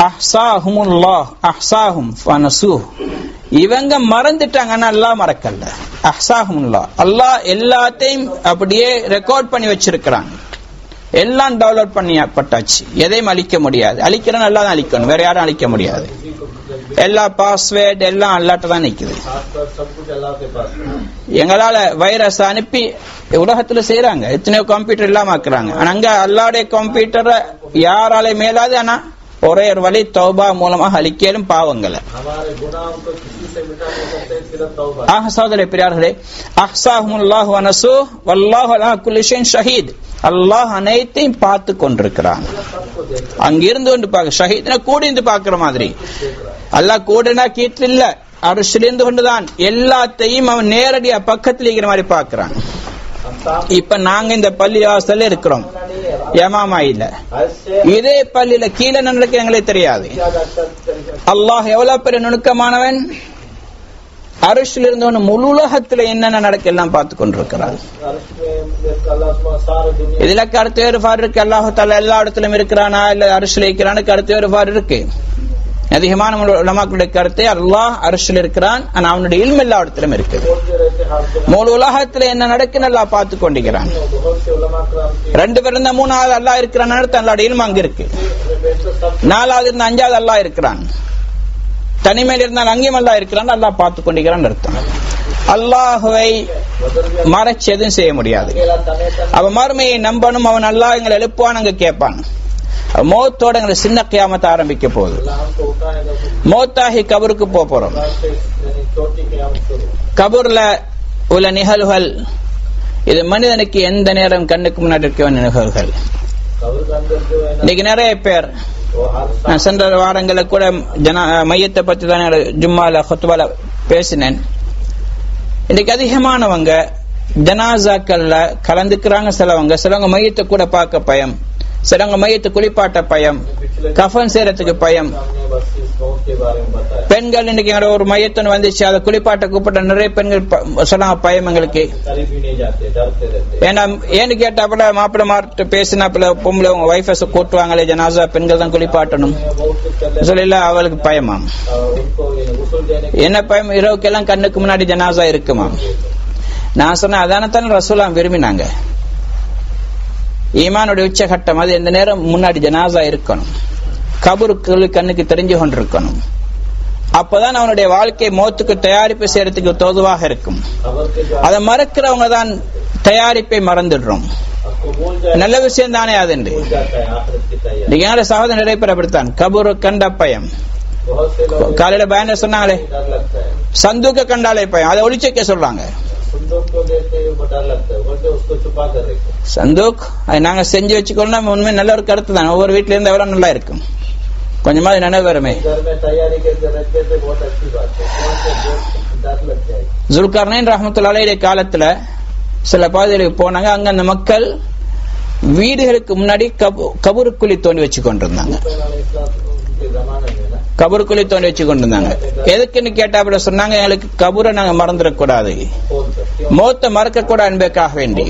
அஹ்சாஹுமுல்லாஹ் அஹ்சாஹும் ஃபனஸூஹ், இவங்க மறந்துட்டாங்க, ஆனா அல்லாஹ் மறக்கல. அஹ்சாஹுமுல்லாஹ், அல்லாஹ் எல்லாத்தையும் அப்படியே ரெக்கார்ட் பண்ணி வச்சிருக்கிறான். எல்லாம் டவுன்லோட் பண்ணப்பட்டாச்சு, எதையும் அழிக்க முடியாது. அழிக்கிறேன்னு அல்லாஹ் தான் அழிக்கணும், வேற யாரும் அழிக்க முடியாது. எல்லா பாஸ்வேர்ட் எல்லாம் அல்லாட்ட தான் நிக்குது. எங்களால வைரஸ் அனுப்பி உலகத்துல செய்யறாங்க, எத்தனையோ கம்ப்யூட்டர் இல்லாம ஆக்குறாங்க. ஆனா அங்க அல்லாவுடைய கம்ப்யூட்டரை யாரால மேலாது, ஆனா ஒரே ஒரு வழி தௌபா மூலமாக அழிக்கலும் பாவங்களை. சகோதரர்களே, பெரியார்களே, அஹ்சாஹுமுல்லாஹு வ நஸூஹ் வல்லாஹு அலா குல்லி ஷைஇன் ஷஹீத், அல்லாஹ் அனைத்தையும் பார்த்து கொண்டிருக்கிறான். அங்கிருந்து கொண்டு பார்க்க, ஷஹீத்னா கூடி இருந்து பார்க்கிற மாதிரி. அல்லாஹ் கூடனா கீட்டில் இல்ல, அர்ஷில் இருந்து கொண்டுதான் எல்லாத்தையும் அவன் நேரடியா பக்கத்தில் இருக்கிற மாதிரி பார்க்கிறான். இப்ப நாங்க இந்த பள்ளி வாசல்ல இருக்கிறோம், யமாமா இல்ல, இதே பள்ளியில கீழே நடக்க எங்களுக்கு தெரியாது. அல்லாஹ் எவ்வளவு பெரிய நுணுக்கமானவன், அரிசில் இருந்தவன் முழு உலகத்துல என்னென்ன நடக்க எல்லாம் பார்த்து கொண்டிருக்கிறான். இதுல கருத்து வேறுபாடு இருக்கு. அல்லாஹ் தஆலா எல்லா இடத்திலும் இருக்கிறானா இல்ல அரிசில் இருக்கிறான்னு கருத்து வேறுபாடு இருக்கு. அதிகமான உலமாக்களுடைய கருத்தை அல்லாஹ் அரிசில் இருக்கிறான், ஆனா அவனுடைய இல்ம் எல்லா இடத்திலும் இருக்குது. முழு உலகத்துல என்ன நடக்குன்னு அல்லாஹ் பார்த்து கொண்டிருக்கிறான். ரெண்டு பேர் இருந்தா மூணாவது அல்லாஹ் இருக்கிறான், அல்லாஹ்வுடைய இல்ம் அங்க இருக்கு. நாலாவது இருந்தா அஞ்சாவது அல்லாஹ் இருக்கிறான். தனிமையில் இருந்தால் அங்கேயும் அல்லாஹ் இருக்கிறான், அல்லாஹ் பார்த்து கொண்டிருக்கிறான் அர்த்தம். அல்லாஹுவை மறைச்சு எதுவும் செய்ய முடியாது. அவன் மறுமையை நம்பணும், அவன் அல்லாஹ் எங்களை எழுப்புவான், அங்க கேட்பான். மௌத்தோட எங்களை சின்ன கியாமத் ஆரம்பிக்க போகுது. மௌத்தாகி கபருக்கு போறோம். கபூர்ல உள்ள நிகழ்வுகள் இது மனிதனுக்கு எந்த நேரம் கண்ணுக்கு முன்னாடி இருக்க வேண்டிய நிகழ்வுகள். இன்னைக்கு நிறைய பேர், நான் சென்ற வாரங்களை கூட மையத்தை பத்தி தான் ஜும்மால ஹுத்பால பேசினேன். இன்னைக்கு அதிகமானவங்க ஜனாசாக்கள்ல கலந்துக்கிறாங்க. சிலவங்க மையத்தை கூட பார்க்க பயம், சிலவங்க மையத்தை குளிப்பாட்ட பயம், கஃபன் செய்யறதுக்கு பயம். பெண்கள் இன்னைக்கு ஒரு மையத்தன் வந்துச்சு, அதை குளிப்பாட்ட கூப்பிட்ட நிறைய பெண்கள் சொன்னாங்க பயம் எங்களுக்கு. ஏன்னு கேட்டாப்புல மாப்பிள்ள மாட்டு பேசினாப்புல பொம்பளை உங்க வைஃபை கூட்டுவாங்களே ஜனாசா, பெண்கள் தான் குளிப்பாட்டணும் சொல்லல, அவளுக்கு பயமாம். என்ன பயம்? இரவுக்கெல்லாம் கண்ணுக்கு முன்னாடி ஜனாசா இருக்குமாம். நான் சொன்னேன், அதானத்தான் ரசூலாம் விரும்பினாங்க. ஈமானுடைய உச்சகட்டம் அது எந்த நேரம் முன்னாடி ஜனாசா இருக்கணும், கபருக்கு கண்ணுக்கு தெரிஞ்சு கொண்டிருக்கணும். அப்பதான் அவனுடைய வாழ்க்கை மௌத்துக்கு தயாரிப்பு செய்யறதுக்கு தோதுவாக இருக்கும். அதை மறக்கிறவங்க தான் தயாரிப்பை மறந்துடுறோம். நல்ல விஷயம் தானே அது. சகோதரன் நிறைய பேர் அப்படித்தான், கபூர் கண்ட பயம். காலையில பயணம் சொன்னாங்களே, சந்தூக்க கண்டாலே பயம், அதை ஒளிச்சு வைக்க சொல்றாங்க. சந்தூக் அது நாங்க செஞ்சு வச்சுக்கணும். உண்மை நல்ல ஒரு கருத்து தான். ஒவ்வொரு வீட்டுல இருந்து எவ்வளவு நல்லா இருக்கும், கொஞ்சமா நினைவு வருமே. ஜுல்கர்னைன் ரஹ்மத்துல்லாஹி அலைஹி காலத்துல சில பகுதிகளுக்கு போனாங்க. அங்க அந்த மக்கள் வீடுகளுக்கு முன்னாடி கபருக்குழி தோண்டி வச்சு கொண்டிருந்தாங்க. கபருக்குழி தோண்டி வச்சு கொண்டிருந்தாங்க. எதுக்குன்னு கேட்டா சொன்னாங்க, எங்களுக்கு கபரை நாங்க மறந்துடக்கூடாது, மௌத்தை மறக்க கூட என்பதற்காக வேண்டி.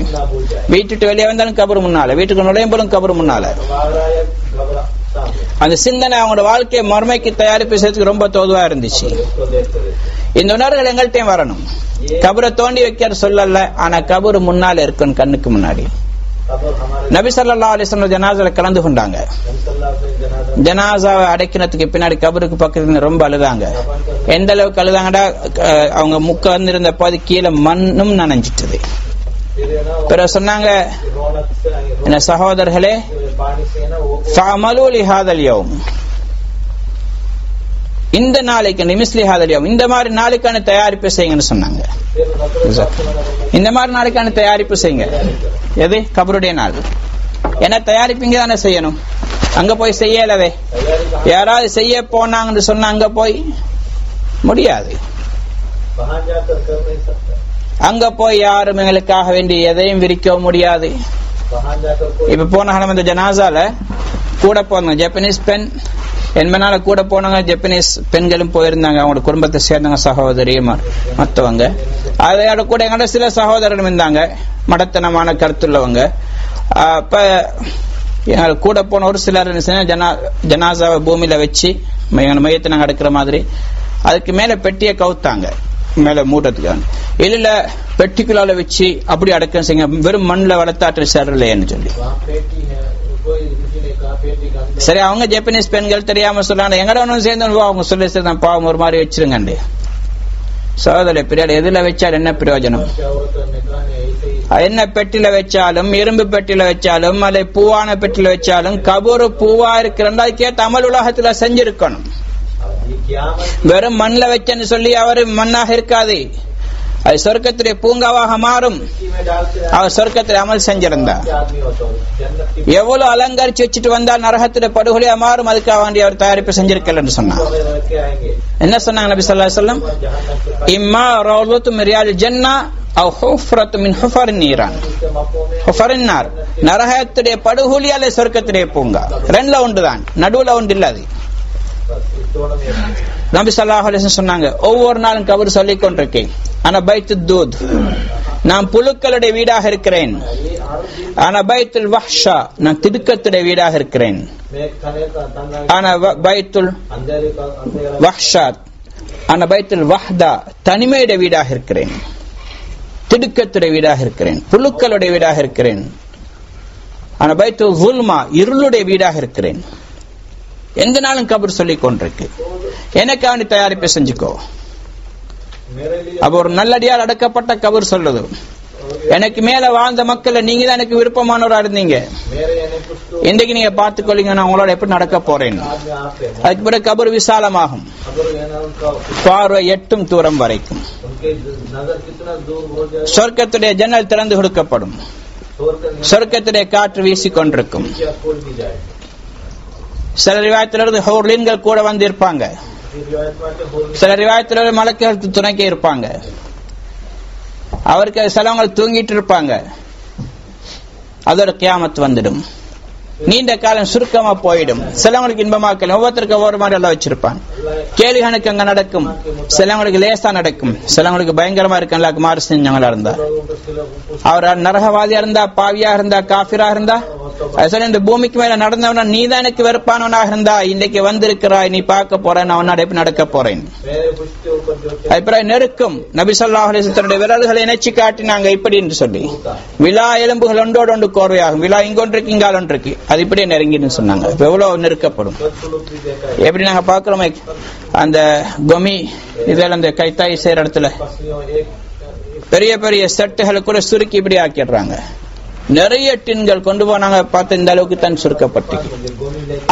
வீட்டுட்டு வெளியே வந்தாலும் கபர் முன்னால, வீட்டுக்கு நுழையும் போலும் கபர் முன்னால. அந்த சிந்தனை அவங்களோட வாழ்க்கையை மறுமைக்கு தயாரிப்பு செய்யறதுக்கு ரொம்ப தோதுவா இருந்துச்சு. இந்த உணர்வுகள் எங்கள்கிட்டயும் வரணும். கபரை தோண்டி வைக்கிற சொல்லல, ஆனா கபரு முன்னால இருக்கும், கண்ணுக்கு முன்னாடி. நபி ஸல்லல்லாஹு அலைஹி வஸல்லம் ஜனாஸால கலந்து கொண்டாங்க. ஜனாஸாவை அடைக்கிறதுக்கு பின்னாடி கபருக்கு பக்கத்துல ரொம்ப அழுதாங்க. எந்த அளவுக்கு அழுதாங்கடா, அவங்க முக்காந்திருந்த பாதி கீழே மண்ணும் நனைஞ்சிட்டது. பிறகு சொன்னாங்க, என்ன சகோதரர்களே, ஃபஅமலு லிஹாதல் யௌம், இந்த நாளைக்கு நிமிஸ்லி ஹாதல் யௌம், இந்த மாதிரி நாளைக்கான தயாரிப்பு செய்யுங்கன்னு சொன்னாங்க. இந்த மாதிரி நாளைக்கான தயாரிப்பு செய்யுங்க. எது? கபருடைய நாள். ஏன்னா தயாரிப்பீங்க தானே செய்யணும். அங்க போய் செய்யலவே. யாராவது செய்ய போனாங்கன்னு சொன்னா அங்க போய் முடியாது. அங்க போய் யாரும் எங்களுக்காக வேண்டி எதையும் விரிக்க முடியாது. இப்ப போன இந்த ஜனாசால கூட போனாங்க ஜப்பனீஸ் பெண் என்பனால கூட போனாங்க. ஜப்பனீஸ் பெண்களும் போயிருந்தாங்க, அவங்களோட குடும்பத்தை சேர்ந்தவங்க, சகோதரிமார் மற்றவங்க. அதோட கூட எங்களோட சில சகோதரர்கள் இருந்தாங்க, மடத்தனமான கருத்துள்ளவங்க. அப்ப எங்களை கூட போன ஒரு சிலர் ஜனாசாவை பூமியில வச்சு மையத்தை நாங்க அடுக்கிற மாதிரி அதுக்கு மேல பெட்டியை கவுத்தாங்க, மேல மூட்டத்துக்காங்க. இல்ல பெட்டிக்குள்ளால வச்சு அப்படி அடக்கம் செய்யுங்க, வெறும் மண்ணில் வளர்த்தாற்று சேரலையேன்னு சொல்லி. சரி, அவங்க ஜப்பனீஸ் பெண்கள் தெரியாம சொல்றாங்க, எங்கட ஒன்னும் சேர்ந்து அவங்க சொல்லி பாவம் ஒரு மாதிரி வச்சிருங்க. சகோதர பிரியாடு எதுல வச்சாலும் என்ன பிரயோஜனம்? என்ன பெட்டில வச்சாலும், இரும்பு பெட்டில வச்சாலும், அல்ல பூவான பெட்டில வச்சாலும், கபூர் பூவா இருக்கிறா அதுக்கேற்ற அமல் உலகத்துல செஞ்சிருக்கணும். வெறும் மண்ணில் வச்சன்னு சொல்லி அவரு மண்ணாக இருக்காது, அது சொர்க்கத்துடைய பூங்காவாக மாறும். அவர் சொர்க்கத்தில் அமல் செஞ்சிருந்தா எவ்வளவு அலங்கரிச்சு வச்சுட்டு வந்தால் நரகத்துடைய படுகொலையா மாறும். அதுக்காக வேண்டி அவர் தயாரிப்பு செஞ்சிருக்கலன்னு சொன்னார். என்ன சொன்னாங்க நபி ஸல்லல்லாஹு அலைஹி வஸல்லம்? இம்மா ரௌலத்து மின் ரியால் ஜன்னா அவ் ஹுஃப்ரத்து மின் ஹுஃபரின் நீரான். ஹுஃபரின் நார், நரகத்துடைய படுகொலி அல்ல சொர்க்கத்துடைய பூங்கா. ரெண்டுல ஒன்றுதான், நடுவுல ஒன்று இல்லாது. நபி ஸல்லல்லாஹு அலைஹி வஸல்லம் சொன்னாங்க, ஒவ்வொரு நாளும் கபர் சொல்லிக் கொண்டிருக்கேன், ஆனா பைத்து தூத், நான் புழுக்களுடைய வீடாக இருக்கிறேன். ஆனா பைத்துல் வஹ்ஷா, நான் திடுக்கத்துடைய வீடாக இருக்கிறேன். ஆனா பைத்துல் வஹ்ஷாத், ஆனா பைத்துல் வஹ்தா, தனிமையுடைய வீடாக இருக்கிறேன். திடுக்கத்துடைய வீடாக இருக்கிறேன், புழுக்களுடைய வீடாக இருக்கிறேன். ஆனா பைத்துல் ஸுல்மா, இருளுடைய வீடாக இருக்கிறேன். எந்த நாளும் கபர் சொல்லிக் கொண்டிருக்கு. எனக்கு அவனை தயாரிப்பை செஞ்சுக்கோ. அப்ப ஒரு நல்லடியால் அடக்கப்பட்ட கபர் சொல்லுது, எனக்கு மேல வாழ்ந்த மக்கள் நீங்க தான் எனக்கு விருப்பமானவரா இருந்தீங்க, இன்றைக்கு நீங்க பார்த்துக்கொள்ளுங்க நான் உங்களோட எப்படி நடக்க போறேன். அதுக்கு பிறகு கபர் விசாலமாகும், பார்வை எட்டும் தூரம் வரைக்கும். சொர்க்கத்துடைய ஜன்னல் திறந்து கொடுக்கப்படும், சொர்க்கத்துடைய காற்று வீசிக்கொண்டிருக்கும். சில ரிவாயத்திலிருந்து ஹோர்லின்கள் கூட வந்து இருப்பாங்க, சில ரிவாயத்திலிருந்து மலக்குகள் துணைக்கே இருப்பாங்க. அவருக்கு சிலவங்க தூங்கிட்டு இருப்பாங்க. அதோட கியாமத் வந்துடும், நீண்ட காலம் சுருக்கமா போயிடும். சிலவங்களுக்கு இன்பமாக்கல, ஒவ்வொருத்தருக்கு ஒவ்வொரு மாதிரி எல்லாம் வச்சிருப்பாங்க. கேள்வி கணக்கு அங்க நடக்கும், சிலவங்களுக்கு லேசா நடக்கும், சிலவங்களுக்கு பயங்கரமா இருக்கு. மாறு செஞ்சவங்களா இருந்தா, அவர் நரகவாதியா இருந்தா, பாவியா இருந்தா, காஃபிரா இருந்தா, இந்த பூமிக்கு மேல நடந்தவனா நீ தான் எனக்கு வெறுப்பானவனாக இருந்தா, இன்னைக்கு வந்திருக்கிறாய், நீ பார்க்க போறேன், நான் உன்னோட எப்படி நடக்க போறேன். அப்புறம் நெருக்கும். நபி ஸல்லல்லாஹு அலைஹி வஸல்லம் தன்னுடைய விரல்களை இணைச்சி காட்டினாங்க இப்படி என்று சொல்லி, விழா எலும்புகள் ஒன்றோடு ஒன்று கோர்வையாகும், விழா இங்கொன்றுக்கு இங்கால் ஒன்றுக்கு, அது இப்படியே நெருங்கின்னு சொன்னாங்க. எவ்வளவு நெருக்கப்படும். எப்படி நாங்க பாக்குறோமே அந்த கொமி இதெல்லாம் அந்த கைத்தாய் செய்யற இடத்துல பெரிய பெரிய செட்டுகளை கூட சுருக்கி இப்படி ஆக்கிடுறாங்க. நிறைய டின்கள் கொண்டு போனாங்க, பார்த்து இந்த அளவுக்கு தான் சுருக்கப்பட்டு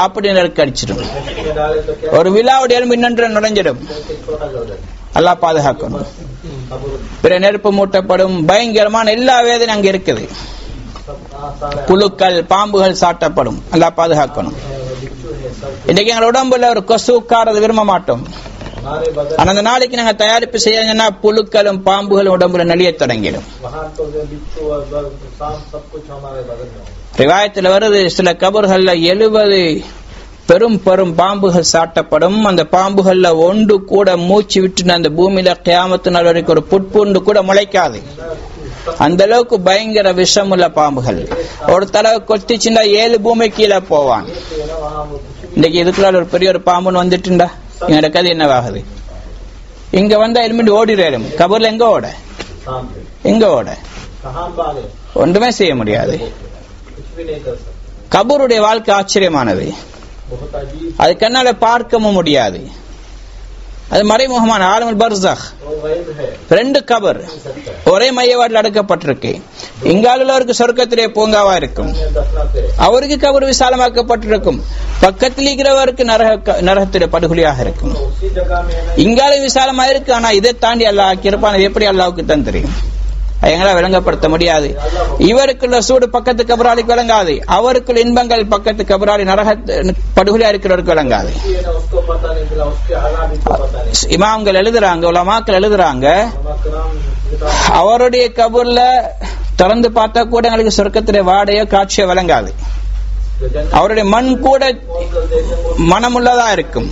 அப்படி நெருக்கடிச்சிடும். ஒரு விழாவுடைய எலும்பு இன்னொன்று நுழைஞ்சிடும். அல்லாஹ் பாதுகாக்கணும். பிற நெருப்பு மூட்டப்படும், பயங்கரமான எல்லா வேதனையும் அங்க இருக்குது. புழுக்கள் பாம்புகள் சாட்டப்படும், அல்லாஹ் பாதுகாக்கணும். இன்னைக்கு எங்க உடம்புல ஒரு கொசு உட்காரத விரும்ப மாட்டோம். அந்த நாளைக்கு நாங்க தயாரிப்பு செய்யணும்னா புழுக்களும் பாம்புகளும் உடம்புல நலிய தொடங்கிடும். ரிவாயத்தில் வருது, சில கபர்கள்ல 70 பெரும் பெரும் பாம்புகள் சாட்டப்படும். அந்த பாம்புகள்ல ஒன்று கூட மூச்சு விட்டு அந்த பூமியில கியாமத்து நாள் வரைக்கும் ஒரு புட்பூண்டு கூட முளைக்காது. அந்த அளவுக்கு பயங்கர விஷமுள்ள பாம்புகள். ஒரு தடவை கொத்திச்சுண்டா 7 பூமி கீழே போவான். இன்னைக்கு இதுக்குள்ள ஒரு பெரிய ஒரு பாம்புன்னு வந்துட்டுண்டா எங்க கதை என்னவாகுது? இங்க வந்தா எலுமிட்டு ஓடிடும். கபூர்ல எங்க ஓட, எங்க ஓட, ஒன்றுமே செய்ய முடியாது. கபூருடைய வாழ்க்கை ஆச்சரியமானது, அது கண்ணால பார்க்கவும் முடியாது. அது மறைமுகமான ஆலமுல் பர்ஸக். 2 கபர் ஒரே மையவாட்டில் அடக்கப்பட்டிருக்கு. இங்காலுள்ளவருக்கு சொர்க்கத்திலே பூங்காவா இருக்கும், அவருக்கு கபர் விசாலமாக்கப்பட்டிருக்கும். பக்கத்தில் இருக்கிறவருக்கு நரகத்திலே படுகொலியாக இருக்கும். இங்காலும் விசாலமா இருக்கு, ஆனா இதை தாண்டி அல்லாஹ் ஆக்கியிருப்பான். எப்படி அல்லாஹ்வுக்கு தான் தெரியும், எங்களால் விளங்கப்படுத்த முடியாது. இவருக்குள்ள சூடு பக்கத்து கபராளிக்கு விளங்காது, அவருக்குள்ள இன்பங்கள் பக்கத்து கபராளி நரக படுகொலியா இருக்கிறவருக்கு விளங்காது. இமாம்கள் எழுதுறாங்க, உலமாக்கள் எழுதுறாங்க, அவருடைய கபூர்ல திறந்து பார்த்தா கூட எங்களுக்கு சொர்க்கத்திலே வாடையோ காட்சியோ விளங்காது. அவருடைய மண் கூட மனமுள்ளதா இருக்கும்.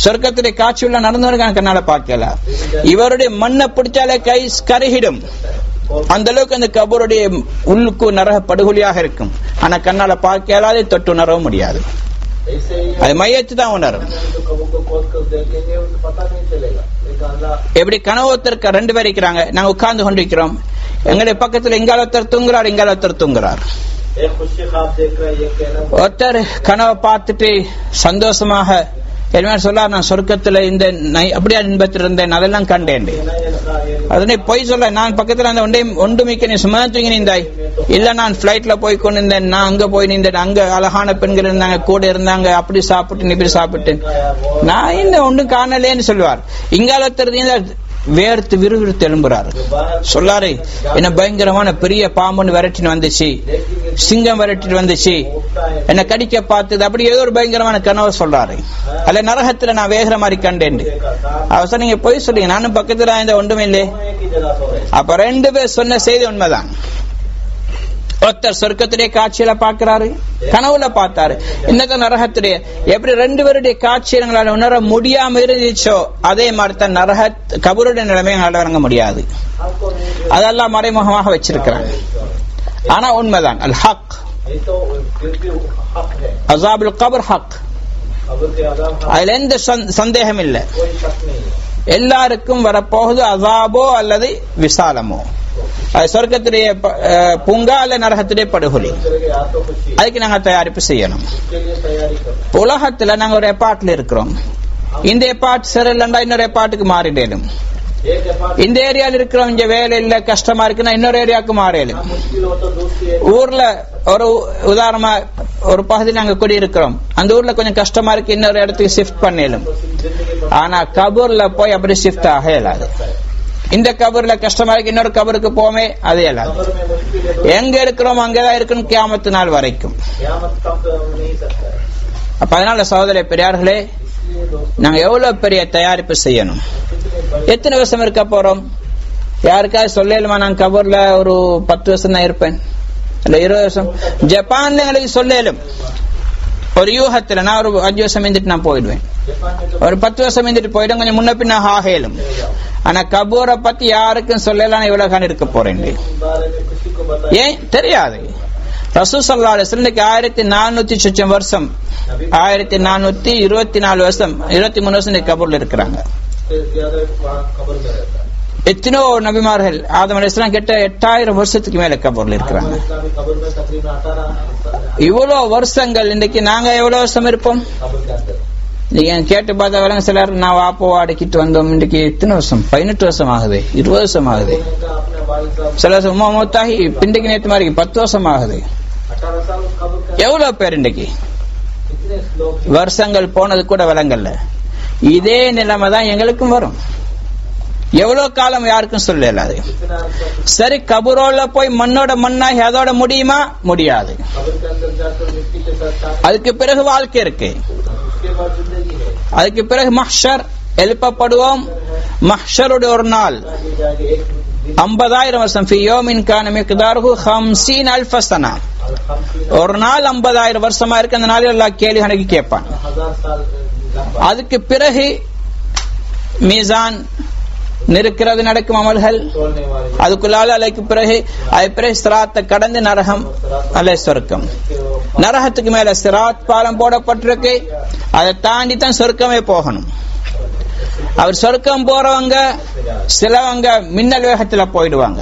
சொர்க்கத்திலே காட்சி உள்ள நடந்தவர்கள் கண்ணால பார்க்கல. இவருடைய மண்ணை பிடிச்சாலே கை கருகிடும். அந்த அளவுக்கு அந்த கபருடைய உள்ளுக்கு நரக படுகொலியாக இருக்கும். ஆனா கண்ணால பார்க்கலாதே, தொட்டு உணரவும் முடியாது. அது மையத்து தான் உணரும். எப்படி கனவுத்தருக்கு 2 பேர் இருக்கிறாங்க, நாங்க உட்கார்ந்து கொண்டிருக்கிறோம். எங்களுடைய பக்கத்துல இங்கால ஒருத்தர் தூங்குறார், இங்கால ஒருத்தர் தூங்குறார். ஒருத்தர் கனவை பார்த்துட்டு சந்தோஷமாக சொல்லார், நான் சொர்க்கத்துல இந்த அப்படியா இன்பத்தில் இருந்தேன், அதெல்லாம் கண்டேன். அதனை பொய் சொல்ல, நான் பக்கத்துல அந்த ஒன்று மிக்க நீ சும்மா தூங்கி நின்றாய், இல்ல நான் பிளைட்ல போய் கொண்டு இருந்தேன், நான் அங்க போய் நின்றேன், அங்க அழகான பெண்கள் இருந்தாங்க, கூட இருந்தாங்க, அப்படி சாப்பிட்டு இப்படி சாப்பிட்டேன், நான் இந்த ஒன்றும் காணலேன்னு சொல்லுவார். இங்காலத்திற்கு வேர்த்து விறுவிறுத்து எழும்புறாரு. சொல்லாரு, என்ன பயங்கரமான பெரிய பாம்புன்னு விரட்டின்னு வந்துச்சு, சிங்கம் விரட்டிட்டு வந்துச்சு, என்ன கடிக்க பார்த்தது, அப்படி ஏதோ ஒரு பயங்கரமான கனவு சொல்றாரு. அல்ல நரகத்துல நான் வேகிற மாதிரி கண்டேன். அவசரம் நீங்க போய் சொல்லுங்க, நானும் பக்கத்துல இந்த ஒன்றுமே இல்லை. அப்ப 2 பேர் சொன்ன செய்தி உண்மைதான். ஒருத்தர் சொர்க்கத்திலே காட்சியில பாக்குறாரு, கனவுல பார்த்தாரு. இன்னைக்கு நரகத்திலே எப்படி 2 பேருடைய காட்சி எங்களால் உணர முடியாம இருந்துச்சோ, அதே மாதிரி தான் நரக கபருடைய நிலைமை எங்களால் வழங்க முடியாது. அதெல்லாம் மறைமுகமாக வச்சிருக்கிறாங்க. ஆனா உண்மைதான், அல் ஹக், அஸாபுல் கபர் ஹக், அதுல எந்த சந்தேகம் இல்லை. எல்லாருக்கும் வரப்போகுது அஸாபோ அல்லது விசாலமோ, அது சொர்க்கத்திலே பூங்கா அல்ல நரகத்திலே படுகொலி. அதுக்கு நாங்க தயாரிப்பு செய்யணும். உலகத்துல நாங்க ஒரு எப்பார்ட்ல இருக்கிறோம். இந்த எப்பார்ட் சரியில்லைண்டா இன்னொரு எப்பார்ட்டுக்கு மாறிடலும். இந்த ஏரியால இருக்கிறோம், இங்க வேலை இல்ல, கஷ்டமா இருக்குன்னா இன்னொரு ஏரியாவுக்கு மாறிடும். ஊர்ல ஒரு உதாரணமா ஒரு பகுதி நாங்க குடியிருக்கிறோம், அந்த ஊர்ல கொஞ்சம் கஷ்டமா இருக்கு, இன்னொரு இடத்துக்கு ஷிஃப்ட் பண்ணிடும். ஆனா கபூர்ல போய் அப்படி ஷிஃப்ட் ஆக இயலாது. இந்த கபர்ல கஷ்டமா இருக்கு, இன்னொரு கபருக்கு போமே, அது இயலாது. எங்க இருக்கிறோம் அங்கதான் இருக்கணும் கியாமத்து நாள் வரைக்கும். அப்ப அதனால சகோதர பெரியார்களே, நாங்க எவ்வளவு பெரிய தயாரிப்பு செய்யணும். எத்தனை வருஷம் இருக்க போறோம்? யாருக்காவது சொல்லலுமா, நான் கபர்ல ஒரு 10 வருஷம் தான் இருப்பேன், இல்ல 20 வருஷம். ஜப்பான்ல எங்களுக்கு சொல்லலும், ஒரு யூகத்துல நான் ஒரு 5 வருஷம் இருந்துட்டு நான் போயிடுவேன், ஒரு 10 வருஷம் இருந்துட்டு போயிடும், கொஞ்சம் முன்ன பின்ன ஆகலும். ஆனா கபூரை பத்தி யாருக்கும் சொல்லலாம் இவ்வளவு காண இருக்க போறேன், ஏன் தெரியாது. ரசூல் ஸல்லல்லாஹு அலைஹி வஸல்லம் 1400 சொச்சம் வருஷம், 1424 வருஷம், 23 வருஷம் கபூர்ல இருக்கிறாங்க. எத்தனோ நபிமார்கள், ஆதம் அலைஹிஸ்ஸலாம் கிட்ட 8000 வருஷத்துக்கு மேல கபூர்ல இருக்கிறாங்க. இவ்வளவு வருஷங்கள், இன்னைக்கு நாங்க எவ்வளவு வருஷம் இருப்போம்? நீங்க கேட்டு பார்த்தா வரங்க சிலர், நான் வாப்போ அடக்கிட்டு வந்தோம், இன்னைக்கு எத்தனை வருஷம்? 18 வருஷம் ஆகுது, 20 வருஷம் ஆகுது. சில வருஷம் மூத்தாகி பின்னைக்கு நேற்று மாதிரி 10 வருஷம் ஆகுது. எவ்வளவு பேர் இன்னைக்கு வருஷங்கள் போனது கூட விளங்கல்ல. இதே நிலைமை தான் எங்களுக்கும் வரும். எவ்வளவு காலம் யாருக்கும் சொல்லல. சரி, கபரோல போய் மண்ணோட மண்ணாகி அதோட முடியுமா? முடியாது. அதுக்கு பிறகு வாழ்க்கை இருக்கு. அதுக்கு பிறகு மஹ்ஷர், எழுப்பப்படுவோம். மஹ்ஷருடைய ஒரு நாள் 50,000 வருஷம். ஃபி யௌமின் கான மிக்தாருஹு 50,000 சனா. ஒரு நாள் 50,000 வருஷமா இருக்கு. அந்த நாளில் அல்லாஹ் கேள்வி கணக்கு கேட்பான். அதுக்கு பிறகு மீசான் நிற்கிறது, நடக்கும் அமல்கள். அதுக்குள்ளால அதுக்கு பிறகு சிராத்தை கடந்து நரகம் அல்ல சொர்க்கம். நரகத்துக்கு மேல சிராத் பாலம் போடப்பட்டிருக்கு. அதை தாண்டி தான் சொர்க்கமே போகணும். அவர் சொர்க்கம் போறவங்க சிலவங்க மின்னல் வேகத்துல போயிடுவாங்க.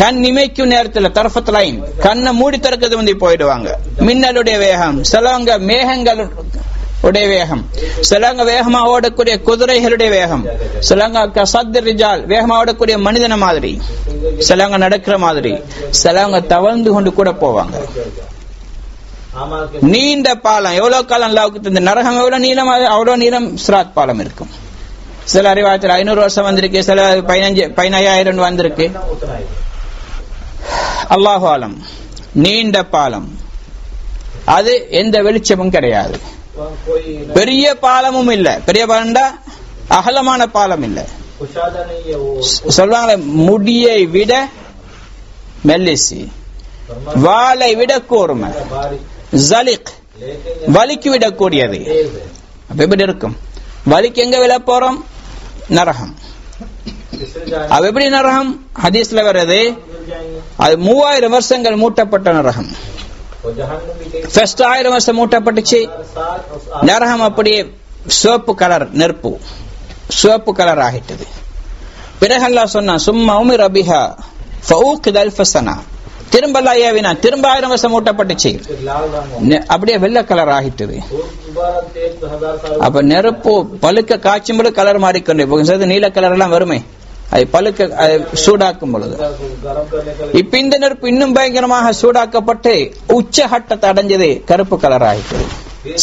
கண் இமைக்கும் நேரத்தில் தரஃபத் லைன் கண்ணை மூடி திறக்கிறது வந்து போயிடுவாங்க. மின்னலுடைய வேகம். சிலவங்க மேகங்கள் உடைய வேகம். சிலவங்க வேகமா ஓடக்கூடிய குதிரைகளுடைய வேகம். சிலவங்க கசத் ரிஜால் வேகமா ஓடக்கூடிய மனிதன மாதிரி. சிலவங்க நடக்கிற மாதிரி. சிலவங்க தவழ்ந்து கொண்டு கூட போவாங்க. நீண்ட பாலம். எவ்வளவு காலம் அல்லாஹ்வுக்கு தந்த நரகம் எவ்வளவு நீளம், அவ்வளவு நீளம் சிராத் பாலம் இருக்கும். சில அறிவாயத்தில் 500 வருஷம் வந்திருக்கு, சில 15,000 வந்திருக்கு. அல்லாஹு ஆலம். நீண்ட பாலம். அது எந்த வெளிச்சமும் கிடையாது. பெரிய பாலமும் இல்ல. பெரிய பாலம்டா அகலமான பாலம் இல்ல. சொல்வாங்களே, முடியை விட மெல்லிசி, வாளை விட கூர்மை, ஜலிக் வலிக்கு விடக்கூடியது. அப்ப எப்படி இருக்கும்? வலிக்கு எங்க விழ போறோம்? நரகம். அது எப்படி நரகம்? ஹதீஸ்ல வருது, அது 3000 வருஷங்கள் மூட்டப்பட்ட நரகம். ஃபர்ஸ்ட் 1000 வருஷம் மூட்டப்பட்டுச்சு. நரகம் அப்படியே சிவப்பு கலர், நெருப்பு சிவப்பு கலர் ஆகிட்டது. பிறகு அல்லாஹ் சொன்னான், சும்மா உமிர் அபிஹா ஃபௌகித் அல்ஃப ஸனா. திரும்ப ஏவினா, திரும்ப 1000 வருஷம் மூட்டப்பட்டுச்சு. அப்படியே வெள்ளை கலர் ஆகிட்டது. அப்ப நெருப்பு பழுக்க காய்ச்சும் பொழுது கலர் மாறிக்கொண்டே போகும். நீல கலர் எல்லாம் வருமே, அது பழுக்க சூடாக்கும் பொழுது. இப்ப இந்த நெருப்பு இன்னும் பயங்கரமாக சூடாக்கப்பட்டு உச்சகட்டத்தை அடைஞ்சது, கருப்பு கலர் ஆகிட்டது.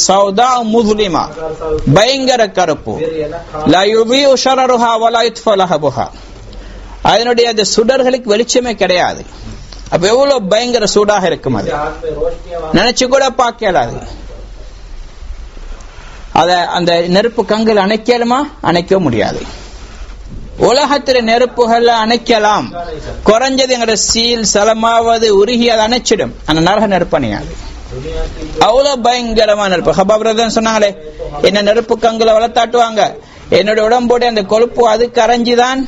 சௌதா முஸ்லிமா, பயங்கர கருப்பு. லா யுதியு ஷரருஹா வலா யுத்ஃபா லஹபுஹா. அதனுடைய அந்த சுடர்களுக்கு வெளிச்சமே கிடையாது. அப்ப எவ்வளவு பயங்கர சூடாக இருக்கும், அது நினைச்சு கூட பார்க்கலாது. அத அந்த நெருப்பு கங்கில் அணைக்கலுமா? அணைக்க முடியாது. உலகத்தில நெருப்புகள் அணைக்கலாம், குறைஞ்சது எங்களோட சீல் சலமாவது உருகி அதை அணைச்சிடும். அந்த நரக நெருப்பு அணையாது. அவ்வளவு பயங்கரமான நெருப்பு. ஹபாப் சொன்னாங்களே, என்ன நெருப்பு கங்குல வளர்த்தாட்டுவாங்க, என்னோட உடம்போட அந்த கொழுப்பு அது கரைஞ்சிதான்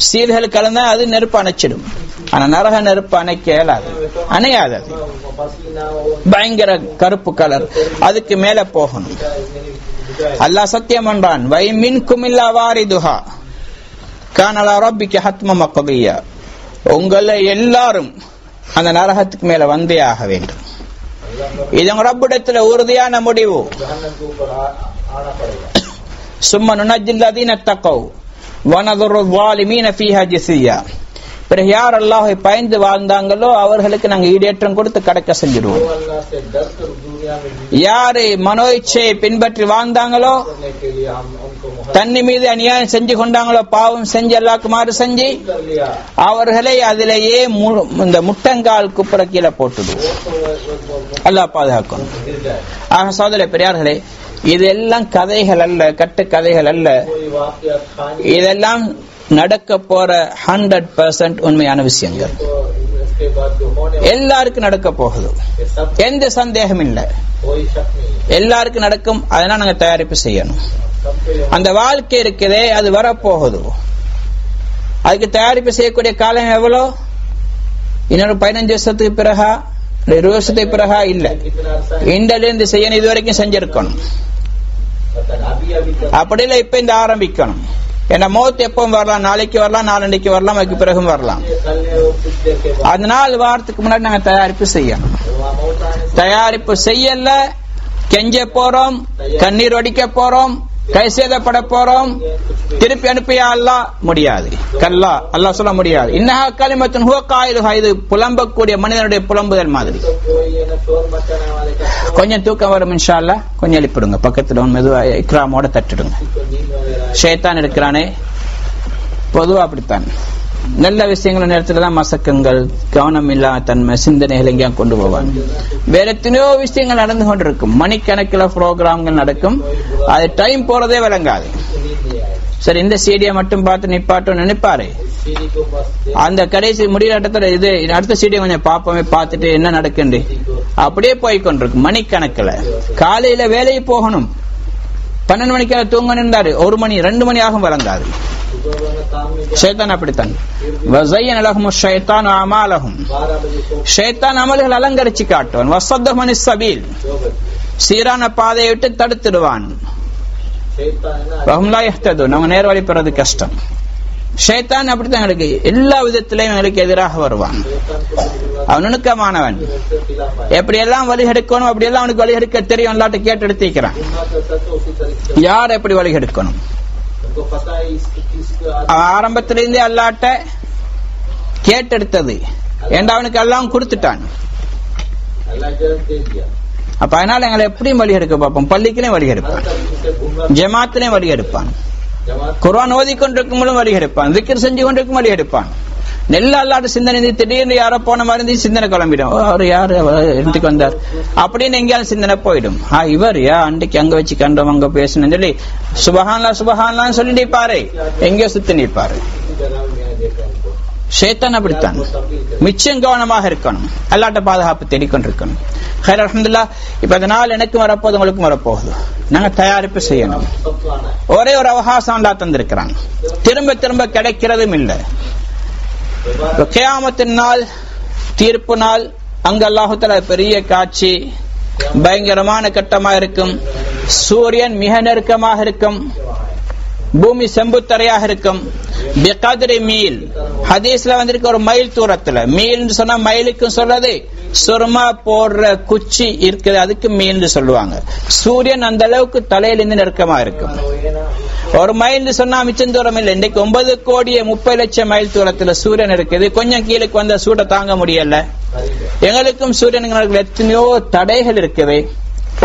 சீல்கள் கலந்தா அது நெருப்பு அணைச்சிடும். ஆனா நரக நெருப்பு அணைக்க இயலாது, அணையாது. பயங்கர கருப்பு கலர். அதுக்கு மேல போகணும். அல்லாஹ் சத்தியம் பண்றான், வை மின்கும் இல்லா வாரிதுஹா கான அலா ரப்பிக ஹத்மன் மக்தியா. உங்களை எல்லாரும் அந்த நரகத்துக்கு மேல வந்தே ஆக வேண்டும். இது உங்க ரப்பிடத்துல உறுதியான முடிவு. சும்மா நுனஜ்ஜில் லதீன தக்கவ் வனதுரு ஸாலிமீன ஃபீஹா ஜஸியா. பிறகு யார் அல்லாஹ்வை பயந்து வாழ்ந்தாங்களோ அவர்களுக்கு நாங்கள் ஈடேற்றம் கொடுத்து கடக்க செஞ்சிடுவோம். யாரு மனோ இச்சையை பின்பற்றி வாழ்ந்தாங்களோ, தண்ணி மீது அநியாயம் செஞ்சு கொண்டாங்களோ, பாவம் செஞ்சு அல்லாஹ்க்கு மாறு செஞ்சு, அவர்களை அதிலேயே இந்த முட்டங்கால் குப்புற கீழே போட்டுடுவோம். அல்லாஹ் பாதுகாக்கணும். ஆக சகோதர பெரியார்களே, இதெல்லாம் கதைகள் அல்ல, கட்டு கதைகள் அல்ல. இதெல்லாம் நடக்க போற 100% உண்மையான விஷயங்கள். எல்லாருக்கும் நடக்க போகுது, எந்த சந்தேகம் இல்லை. எல்லாருக்கும் நடக்கும். அதனால நாங்க தயாரிப்பு செய்யணும். அந்த வாழ்க்கை இருக்குதே, அது வரப்போகுது. அதுக்கு தயாரிப்பு செய்யக்கூடிய காலம் எவ்வளோ? இன்னொரு 15 வருஷத்துக்கு பிறகா, 20 வருஷத்துக்கு பிறகா? இல்ல, இன்றில இருந்து செய்யணும். இது வரைக்கும் செஞ்சிருக்கணும். அப்படி இல்லை, இப்ப இந்த ஆரம்பிக்கணும். ஏன்னா மௌத் எப்பவும் வரலாம், நாளைக்கு வரலாம், நாளன்னைக்கு வரலாம், அதுக்கு பிறகும் வரலாம். அதனால் வாரத்துக்கு முன்னாடி நாங்க தயாரிப்பு செய்யணும். தயாரிப்பு செய்யல, கெஞ்ச போறோம், கண்ணீர் வடிக்க போறோம், கை சேதப்பட போறோம், திருப்பி அனுப்பியா அல்லா முடியாது. கல்லா அல்லாஹ் சொல்ல முடியாது. இன்னஹா கலிமத்துன் ஹுவ காயிலுஹா, இது புலம்பக்கூடிய மனிதனுடைய புலம்புதல் மாதிரி. கொஞ்சம் தூக்கம் வரும் இன்ஷா அல்லாஹ், கொஞ்சம் எழுப்பிடுங்க, பக்கத்துல மெதுவா இக்ராமோட தட்டிடுங்க. ஷைத்தான் இருக்கிறானே பொதுவா அப்படித்தான், நல்ல விஷயங்கள் நேரத்துல தான் மசக்கங்கள், கவனம் இல்லாத தன்மை, சிந்தனைகள் எங்கேயா கொண்டு போவாங்க. வேற எத்தனையோ விஷயங்கள் நடந்து கொண்டிருக்கும், மணிக்கணக்கில் ப்ரோக்ராம்கள் நடக்கும், அது டைம் போறதே விளங்காது. சரி, இந்த சீடியை மட்டும் பார்த்து நிப்பாட்டும் நினைப்பாரு, அந்த கடைசி முடியாட்டத்துல இது அடுத்த சீடியை கொஞ்சம் பார்ப்போமே, பார்த்துட்டு என்ன நடக்குது அப்படியே போய்கொண்டிருக்கும் மணிக்கணக்கில். காலையில வேலையை போகணும், 12 மணிக்காக தூங்க நின்றாரு, 1 மணி 2 மணி ஆகும் விளங்காது. ஷைத்தான் அப்படித்தான். வஸய்யன லஹும் ஷைத்தானு அமாலஹும், ஷைத்தான் அமல்கள் அலங்கரிச்சு காட்டுவான். வஸத்தஹும் அனிஸ் ஸபீல், சீரான பாதையை விட்டு தடுத்துடுவான். வஹும் லா யஹ்ததூன், அவங்க நேர் வழி பெறது கஷ்டம். ஷைத்தான் அப்படித்தான் எங்களுக்கு எல்லா விதத்திலையும் எங்களுக்கு எதிராக வருவான். அவன் நுணுக்கமானவன், எப்படி எல்லாம் வழி எடுக்கணும் அப்படி எல்லாம் அவனுக்கு வழி எடுக்க தெரியும். எல்லாட்ட கேட்டு எடுத்துக்கிறான், யார் எப்படி வழி எடுக்கணும். ஆரம்பத்திலிருந்தே அல்லாட்ட கேட்டெடுத்தது, ஏண்டா அவனுக்கு எல்லாம் கொடுத்துட்டான். அப்ப அதனால எங்களை எப்படியும் வழி எடுக்க பார்ப்போம். பள்ளிக்குலையும் வழி எடுப்பான், ஜமாத்திலையும் வழி எடுப்பான், குர்ஆன் ஓதிக்கொண்டிருக்கும் போதும் வழி எடுப்பான், திக்ர் செஞ்சு கொண்டிருக்கும் வழி எடுப்பான். நெல்ல அல்லாட்ட சிந்தனை, திடீர்னு யாரோ போன மாதிரி சிந்தனை கிளம்பிடும், அவர் யாரு எடுத்துக்கு வந்தார் அப்படின்னு எங்கேயாலும் சிந்தனை போயிடும். இவர் அன்றைக்கு அங்க வச்சு கண்டோம், அங்க பேசணும் சொல்லி சுபஹானல்லாஹ் சுபஹானல்லாஹ் சொல்லி நிற்பாரு, எங்கேயோ சுத்தி நிற்பாரு. ஷைத்தான் அப்படித்தான், மிச்சம் கவனமாக இருக்கணும், அல்லாட்ட பாதுகாப்பு தேடிக்கொண்டிருக்கணும். ஹைர் அல்ஹம்துலில்லாஹ். இப்ப அதனால எனக்கும் வரப்போகுது, உங்களுக்கும் வரப்போகுது, நாங்க தயாரிப்பு செய்யணும். ஒரே ஒரு அவகாசம் அல்லா தந்திருக்கிறான், திரும்ப திரும்ப கிடைக்கிறதும் இல்லை. கியாமத்தின் நாள், தீர்ப்பு நாள், அங்க அல்லாஹு தஆலா பெரிய காட்சி, பயங்கரமான கட்டமா இருக்கும். சூரியன் மிக நெருக்கமாக இருக்கும், பூமி செம்புத்தரையாக இருக்கும். பிகத்ரி மீல், ஹதீஸ்ல வந்திருக்க ஒரு மைல் தூரத்துல. மீல் சொன்னா மைலுக்கும் சொல்றது, சுர்மா போடுற குச்சி இருக்குது அதுக்கு மீல் சொல்லுவாங்க. சூரியன் அந்த அளவுக்கு தலையிலிருந்து நெருக்கமா இருக்கும். ஒரு மைல் சொன்னா மிச்சம் தூரம் இல்லை. இன்னைக்கு 9,30,00,000 மைல் தூரத்துல சூரியன் இருக்குது. கொஞ்சம் கீழுக்கு வந்த சூட தாங்க முடியல. எங்களுக்கும் சூரியனுக்கு எத்தனையோ தடைகள் இருக்குது.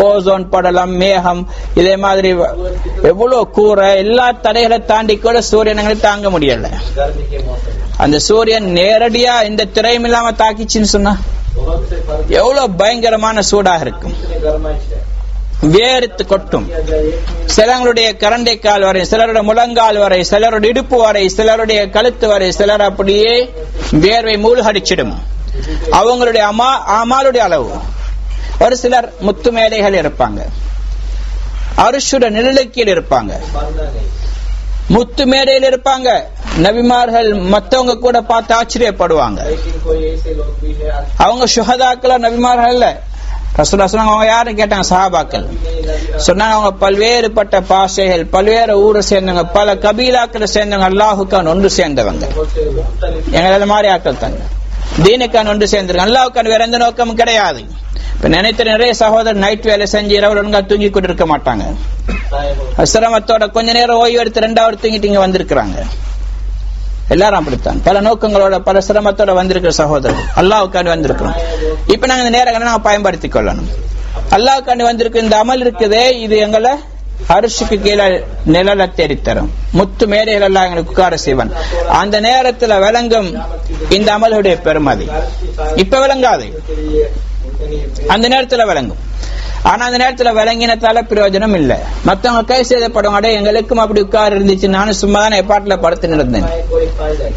ஓசோன் படலம், மேகம், இதே மாதிரி எவ்வளவு கூரை, எல்லா தடைகளை தாண்டி கூட சூரியனை தாங்க முடியல. அந்த சூரியன் நேரடியா இந்த திரையும் இல்லாம தாக்கிச்சுன்னு சொன்னா எவ்வளவு பயங்கரமான சூடாக இருக்கும், வேர்த்து கொட்டும். சிலருடைய கரண்டை கால் வரை, சிலருடைய முழங்கால் வரை, சிலருடைய இடுப்பு வரை, சிலருடைய கழுத்து வரை, சிலர் அப்படியே வேர்வை மூழ்கடிச்சிடும். அவங்களுடைய அமாலுடைய அளவு. ஒரு சிலர் முத்து மேடைகள் இருப்பாங்க, அரிசுட நிழலுக்கீழ் இருப்பாங்க, முத்து மேடையில் இருப்பாங்க. நபிமார்கள் மத்தவங்க கூட பார்த்து ஆச்சரியப்படுவாங்க. அவங்க சுஹதாக்கள நபிமார்கள் இல்ல. ரசூலுல்லாஹ் சொன்னாங்க, அவங்க யாரும் கேட்டாங்க, சஹாபாக்கள் சொன்னாங்க, அவங்க பல்வேறுபட்ட பாஷைகள், பல்வேறு ஊரை சேர்ந்தவங்க, பல கபீலாக்களை சேர்ந்தவங்க, அல்லாஹுக்கான் ஒன்று சேர்ந்தவங்க. எங்களை மாதிரி ஆக்கள் தாங்க, தீனுக்கான் ஒன்று சேர்ந்திருக்காங்க, அல்லாஹுக்கான் வேற எந்த நோக்கமும் கிடையாது. இப்ப நினைத்த நிறைய சகோதரர் நைட் வேலை செஞ்சு இரவு ஒழுங்கா தூங்கி கொண்டு இருக்க மாட்டாங்க. சிரமத்தோட கொஞ்ச நேரம் ஓய்வு எடுத்து 2 தூங்கிட்டு இங்க வந்திருக்கிறாங்க. எல்லாரும் அப்படித்தான், பல நோக்கங்களோட பல சிரமத்தோட வந்திருக்கிற சகோதரர்கள் அல்லாஹ்வுக்காண்டி வந்திருக்கிறோம். இப்ப நாங்க இந்த நேரங்களை நாங்க பயன்படுத்திக் கொள்ளணும். அல்லாஹ்வுக்காண்டி வந்திருக்க இந்த அமல் இருக்குதே, இது எங்களை அரிசிக்கு கீழே நிழலை தேடித்தரும். முத்து மேடைகள் எல்லாம் எங்களுக்கு உட்கார செய்வன். அந்த நேரத்துல விளங்கும் இந்த அமலுடைய பெருமதி. இப்ப விளங்காது, அந்த நேரத்துல விளங்கும். ஆனா அந்த நேரத்துல விளங்கினத்தால பிரயோஜனம் இல்ல. மத்தவங்க கை செய்தப்படும், அடைய எங்களுக்கும் அப்படி உட்கார் இருந்துச்சு, நானும் சும்மா தான் பாட்டுல படுத்து இருந்தேன்,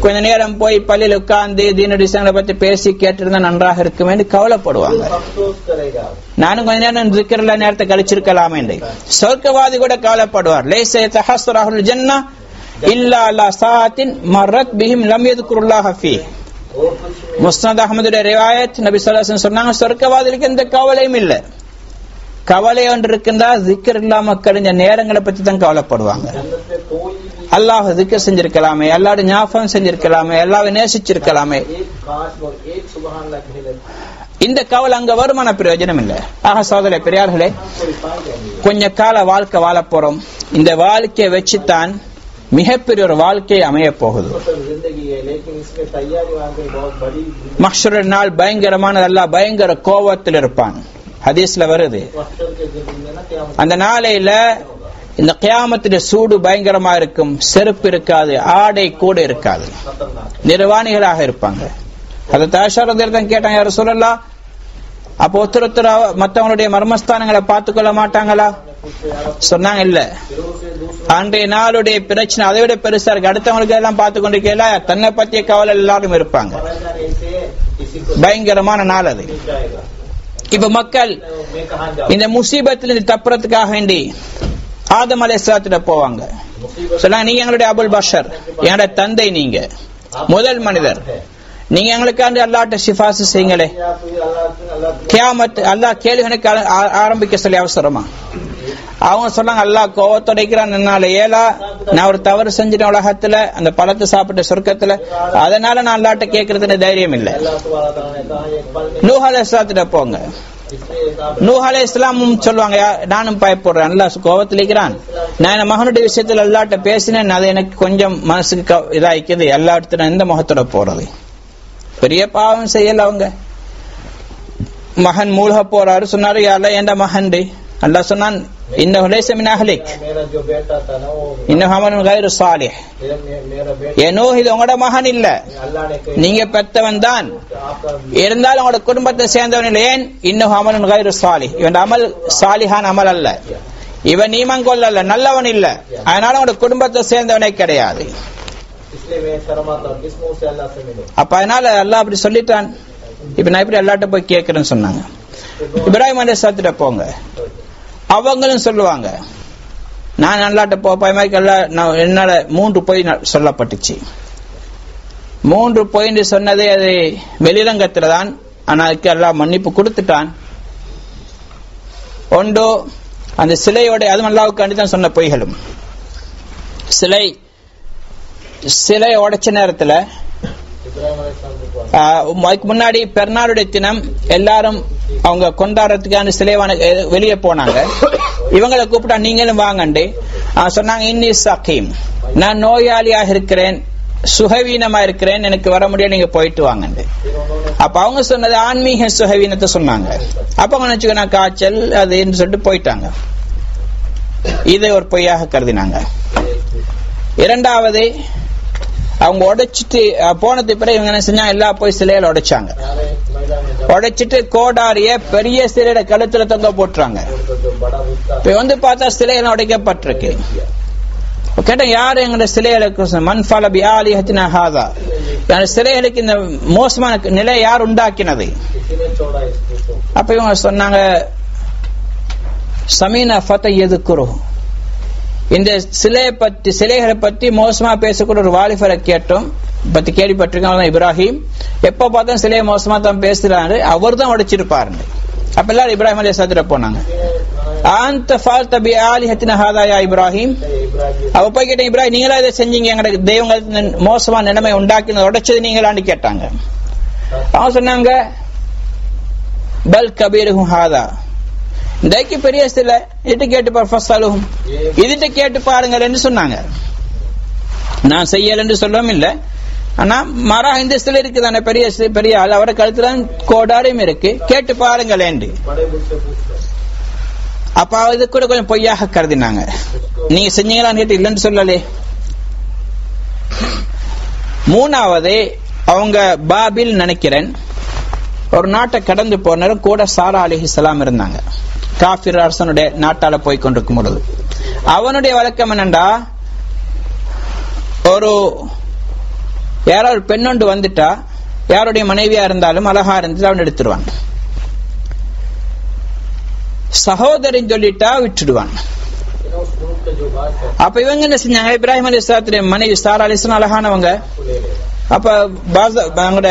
கொஞ்ச நேரம் போய் பள்ளியில் உட்கார்ந்து தீனுடைய விஷயங்களை பத்தி பேசி கேட்டிருந்தா நன்றாக இருக்குமே கவலைப்படுவாங்க. நானும் கொஞ்ச நேரம் திக்ர்ல நேரத்தை கழிச்சிருக்கலாமே. சொர்க்கவாதி கூட கவலைப்படுவார். லைஸ யதஹஸ்ஸருல் ஜன்னah இல்லா அலா சாஅத்தின் மர்ரத் பிஹிம் லம் யذ்குருல்லாஹ ஃபீ. முஸ்னத் அஹ்மதுடைய ரிவாயத், நபி ஸல்லல்லாஹு அலைஹி வஸல்லம் சொன்னாங்க, சொர்க்கவாதிகளுக்கு எந்த கவலையும் இல்ல. கவலை ஒன்று இருக்குந்தா திக்ர் இல்லாம கழிஞ்ச நேரங்களை பத்தி தான் கவலைப்படுவாங்க. அல்லாஹ் திக்ர் செஞ்சிருக்கலாமே, அல்லாஹ்வுடைய ஞாபகம் செஞ்சிருக்கலாமே, அல்லாஹ்வை நேசிச்சிருக்கலாமே, இந்த கவலை அங்க வருமான பிரயோஜனம் இல்ல. ஆக சகோதரர்களே, பெரியார்களே, கொஞ்ச கால வாழ்க்கை வாழ போறோம். இந்த வாழ்க்கையை வச்சுத்தான் மிகப்பெரிய ஒரு வாழ்க்கை அமைய போகுது. மஹ்ஷருடைய நாள் பயங்கரமானது. அல்லாஹ் பயங்கர கோபத்தில் இருப்பான். ஹதீஸ்ல வருது. அந்த நாளையில இந்த கியாமத்துடைய சூடு பயங்கரமா இருக்கும். செருப்பு இருக்காது, ஆடை கூட இருக்காது, நிர்வாணிகளாக இருப்பாங்க. அதை தாஷாரதான் கேட்டாங்க, யாரும் சொல்லலாம், அப்போ ஒருத்தர் மற்றவங்களுடைய மர்மஸ்தானங்களை பார்த்துக்கொள்ள மாட்டாங்களா? சொன்னாங்க இல்ல, அன்றைய நாளுடைய பிரச்சனை அதை விட பெருசா இருக்கு. அடுத்தவங்களுக்கு எல்லாம் பார்த்து கொண்டிருக்கல, தன்னை பற்றிய கவலை எல்லாரும் இருப்பாங்க. பயங்கரமான நாள் அது. இப்ப மக்கள் இந்த முசீபத்திலிருந்து தப்புறதுக்காக வேண்டி ஆதம் அலைஹிஸ்ஸலாத்திட்ட போவாங்க. சொன்னாங்க, நீங்க எங்களுடைய அபுல் பஷர், என்னோட தந்தை, நீங்க முதல் மனிதர், நீங்க எங்களுக்காண்டி அல்லாஹ்ட்ட சிபாரிசு செய்யுங்களே. கியாமத் அல்லாஹ் கேள்விகளுக்கு ஆரம்பிக்க சொல்லி அவசரமா? அவங்க சொன்னாங்க, அல்லாஹ் கோவத்தொடைக்கிறான், என்னால ஏலா, நான் ஒரு தவறு செஞ்சுட்டேன் உலகத்துல, அந்த பழத்தை சாப்பிட்ட சொர்க்கத்துல, அதனால நான் அல்லாஹ்ட்ட கேட்கறதுன்னு தைரியம் இல்லை. நூஹ் அலைஹிஸ்ஸலாத்திட்ட போங்க. நூஹ் அலைஹிஸ்ஸலாம் சொல்லுவாங்க, நானும் பயப்படுறேன், அல்லாஹ் கோவத்தில் இருக்கிறான், நான் என் மகனுடைய விஷயத்துல அல்லாஹ்ட்ட பேசினேன், அது எனக்கு கொஞ்சம் மனசுக்கு இதாயிக்குது, எல்லா இடத்துல எந்த முகத்தோட போறது? பெரிய பாவம் செய்யல அவங்க. மகன் மூழ்க போறாரு, சொன்னாரு, யாரா என் மகன்? அல்லாஹ் சொன்னான், இன்னஹு லைஸ மின் அஹ்லிக் இன்னஹு அமலுன் கைரு சாலிஹ். ஏனோ இது உங்களோட மகன் இல்ல, நீங்க பெற்றவன் தான், இருந்தாலும் உங்களோட குடும்பத்தை சேர்ந்தவன் இல்லை. ஏன்? இன்னஹு அமலுன் கைரு சாலிஹ், இவன் அமல் சாலிஹான் அமல் அல்ல, இவன் ஈமான்கொள்ள அல்ல, நல்லவன் இல்ல, அதனால உங்களோட குடும்பத்தை சேர்ந்தவனே கிடையாது. அப்ப அதனால அல்லாஹ் அப்படி சொல்லிட்டான். இப்ப நான் இப்படி அல்லாஹ்ட்ட போய் கேட்கிறேன்னு சொன்னாங்க. இப்ராஹிம் அலைஹிஸ்ஸலாத்திட்ட போங்க. அவங்களும் சொல்லுவாங்க, நான் அல்லாஹ்ட்ட போய் என்னால 3 பொய் சொல்லப்பட்டுச்சு. 3 பொய் சொன்னதே அது வெளிரங்கத்துல தான், ஆனா அதுக்கு அல்லாஹ் மன்னிப்பு கொடுத்துட்டான். ஒன்று அந்த சிலையோட, அதுவும் அல்லாஹ்வுக்கு அண்டிதான் சொன்ன பொய்களும். சிலை உடைச்ச நேரத்துல முன்னாடி பெருநாளுடைய தினம் எல்லாரும் அவங்க கொண்டாடுறதுக்கான சிலைவான வெளியே போனாங்க. இவங்களை கூப்பிட்டா, நீங்களும் வாங்கண்டு சொன்னாங்க. இன்னி சகீம், நான் நோயாளியாக இருக்கிறேன், சுகவீனமா இருக்கிறேன், எனக்கு வர முடியாது, நீங்க போயிட்டு வாங்கண்டு. அப்ப அவங்க சொன்னது ஆன்மீக சுகவீனத்தை சொன்னாங்க. அப்ப அவங்க நினைச்சுக்க, நான் காய்ச்சல் அதுன்னு சொல்லிட்டு போயிட்டாங்க. இதை ஒரு பொய்யாக கருதினாங்க. இரண்டாவது, அவங்க உடைச்சிட்டு போனது பிறகு இவங்க என்ன செஞ்சாங்க, எல்லா போய் சிலையில உடைச்சாங்க. உடைச்சிட்டு கோடாரிய பெரிய சிலையோட கழுத்துல தொங்க போட்டுறாங்க. இப்ப வந்து பார்த்தா சிலையெல்லாம் உடைக்கப்பட்டிருக்கு. கேட்ட, யாரு எங்க சிலைகளுக்கு மன்ஃபால பி ஆலிஹத்தினா ஹாதா, சிலைகளுக்கு இந்த மோசமான நிலை யார் உண்டாக்கினது? அப்ப இவங்க சொன்னாங்க, சமீனா ஃபதையதுக்குரு, இந்த சிலைகளை பத்தி மோசமா பேசக்கூடிய ஒரு வாலிபரை கேட்டோம், பத்தி கேள்விப்பட்டிருக்காங்க. இப்ராஹிம் எப்ப பார்த்தா சிலையை மோசமா தான் பேசுறாரு, அவர் தான் உடைச்சிருப்பாரு. அப்ப எல்லாரும் இப்ராஹிம் அலைஹிஸ்ஸலாத்திட்ட போனாங்க. அந்த ஃபால்த பி ஆலிஹத்தினா ஹாதா யா இப்ராஹிம். அவ போய் கேட்டேன், இப்ராஹிம் நீங்களா இதை செஞ்சீங்க, எங்களுக்கு தெய்வங்கள் மோசமான நிலைமை உண்டாக்கி உடைச்சது நீங்களான்னு கேட்டாங்க. அவங்க சொன்னாங்க, பல் கபீருஹும் ஹாதா, இன்றைக்கு பெரிய சிலை, இது கேட்டு பாரு, இதுட்ட கேட்டு பாருங்க சொன்னாங்க. நான் செய்யலன்னு சொல்லவும் இல்லை, ஆனா மரா இந்த சிலை இருக்குதானே, பெரிய ஆள், அவரை கழுத்துல கோடாரியும் இருக்கு, கேட்டு பாருங்களேன். அப்ப இது கூட கொஞ்சம் பொய்யாக கருதினாங்க. நீங்க செஞ்சீங்களான்னு கேட்டு இல்லைன்னு சொல்லலே. மூணாவது, அவங்க பாபில் நினைக்கிறேன் ஒரு நாட்டை கடந்து போன கூட சாரா அலைஹிஸ்ஸலாம் இருந்தாங்க. காஃபிர் அரசனுடைய நாட்டால போய் கொண்டிருக்கும் பொழுது அவனுடைய வழக்கம் என்னண்டா, ஒரு யாராவது பெண்ணொண்டு வந்துட்டா, யாருடைய மனைவியா இருந்தாலும் அழகா இருந்து அவன் எடுத்துருவான். சகோதரின்னு சொல்லிட்டா விட்டுடுவான். அப்ப இவங்க என்ன செஞ்சாங்க, இப்ராஹிம் அலைஹிஸ்ஸலாத்துடைய மனைவி சாரா அலைஹிஸ்ஸலாம் அழகானவங்க. அப்ப அவங்களோட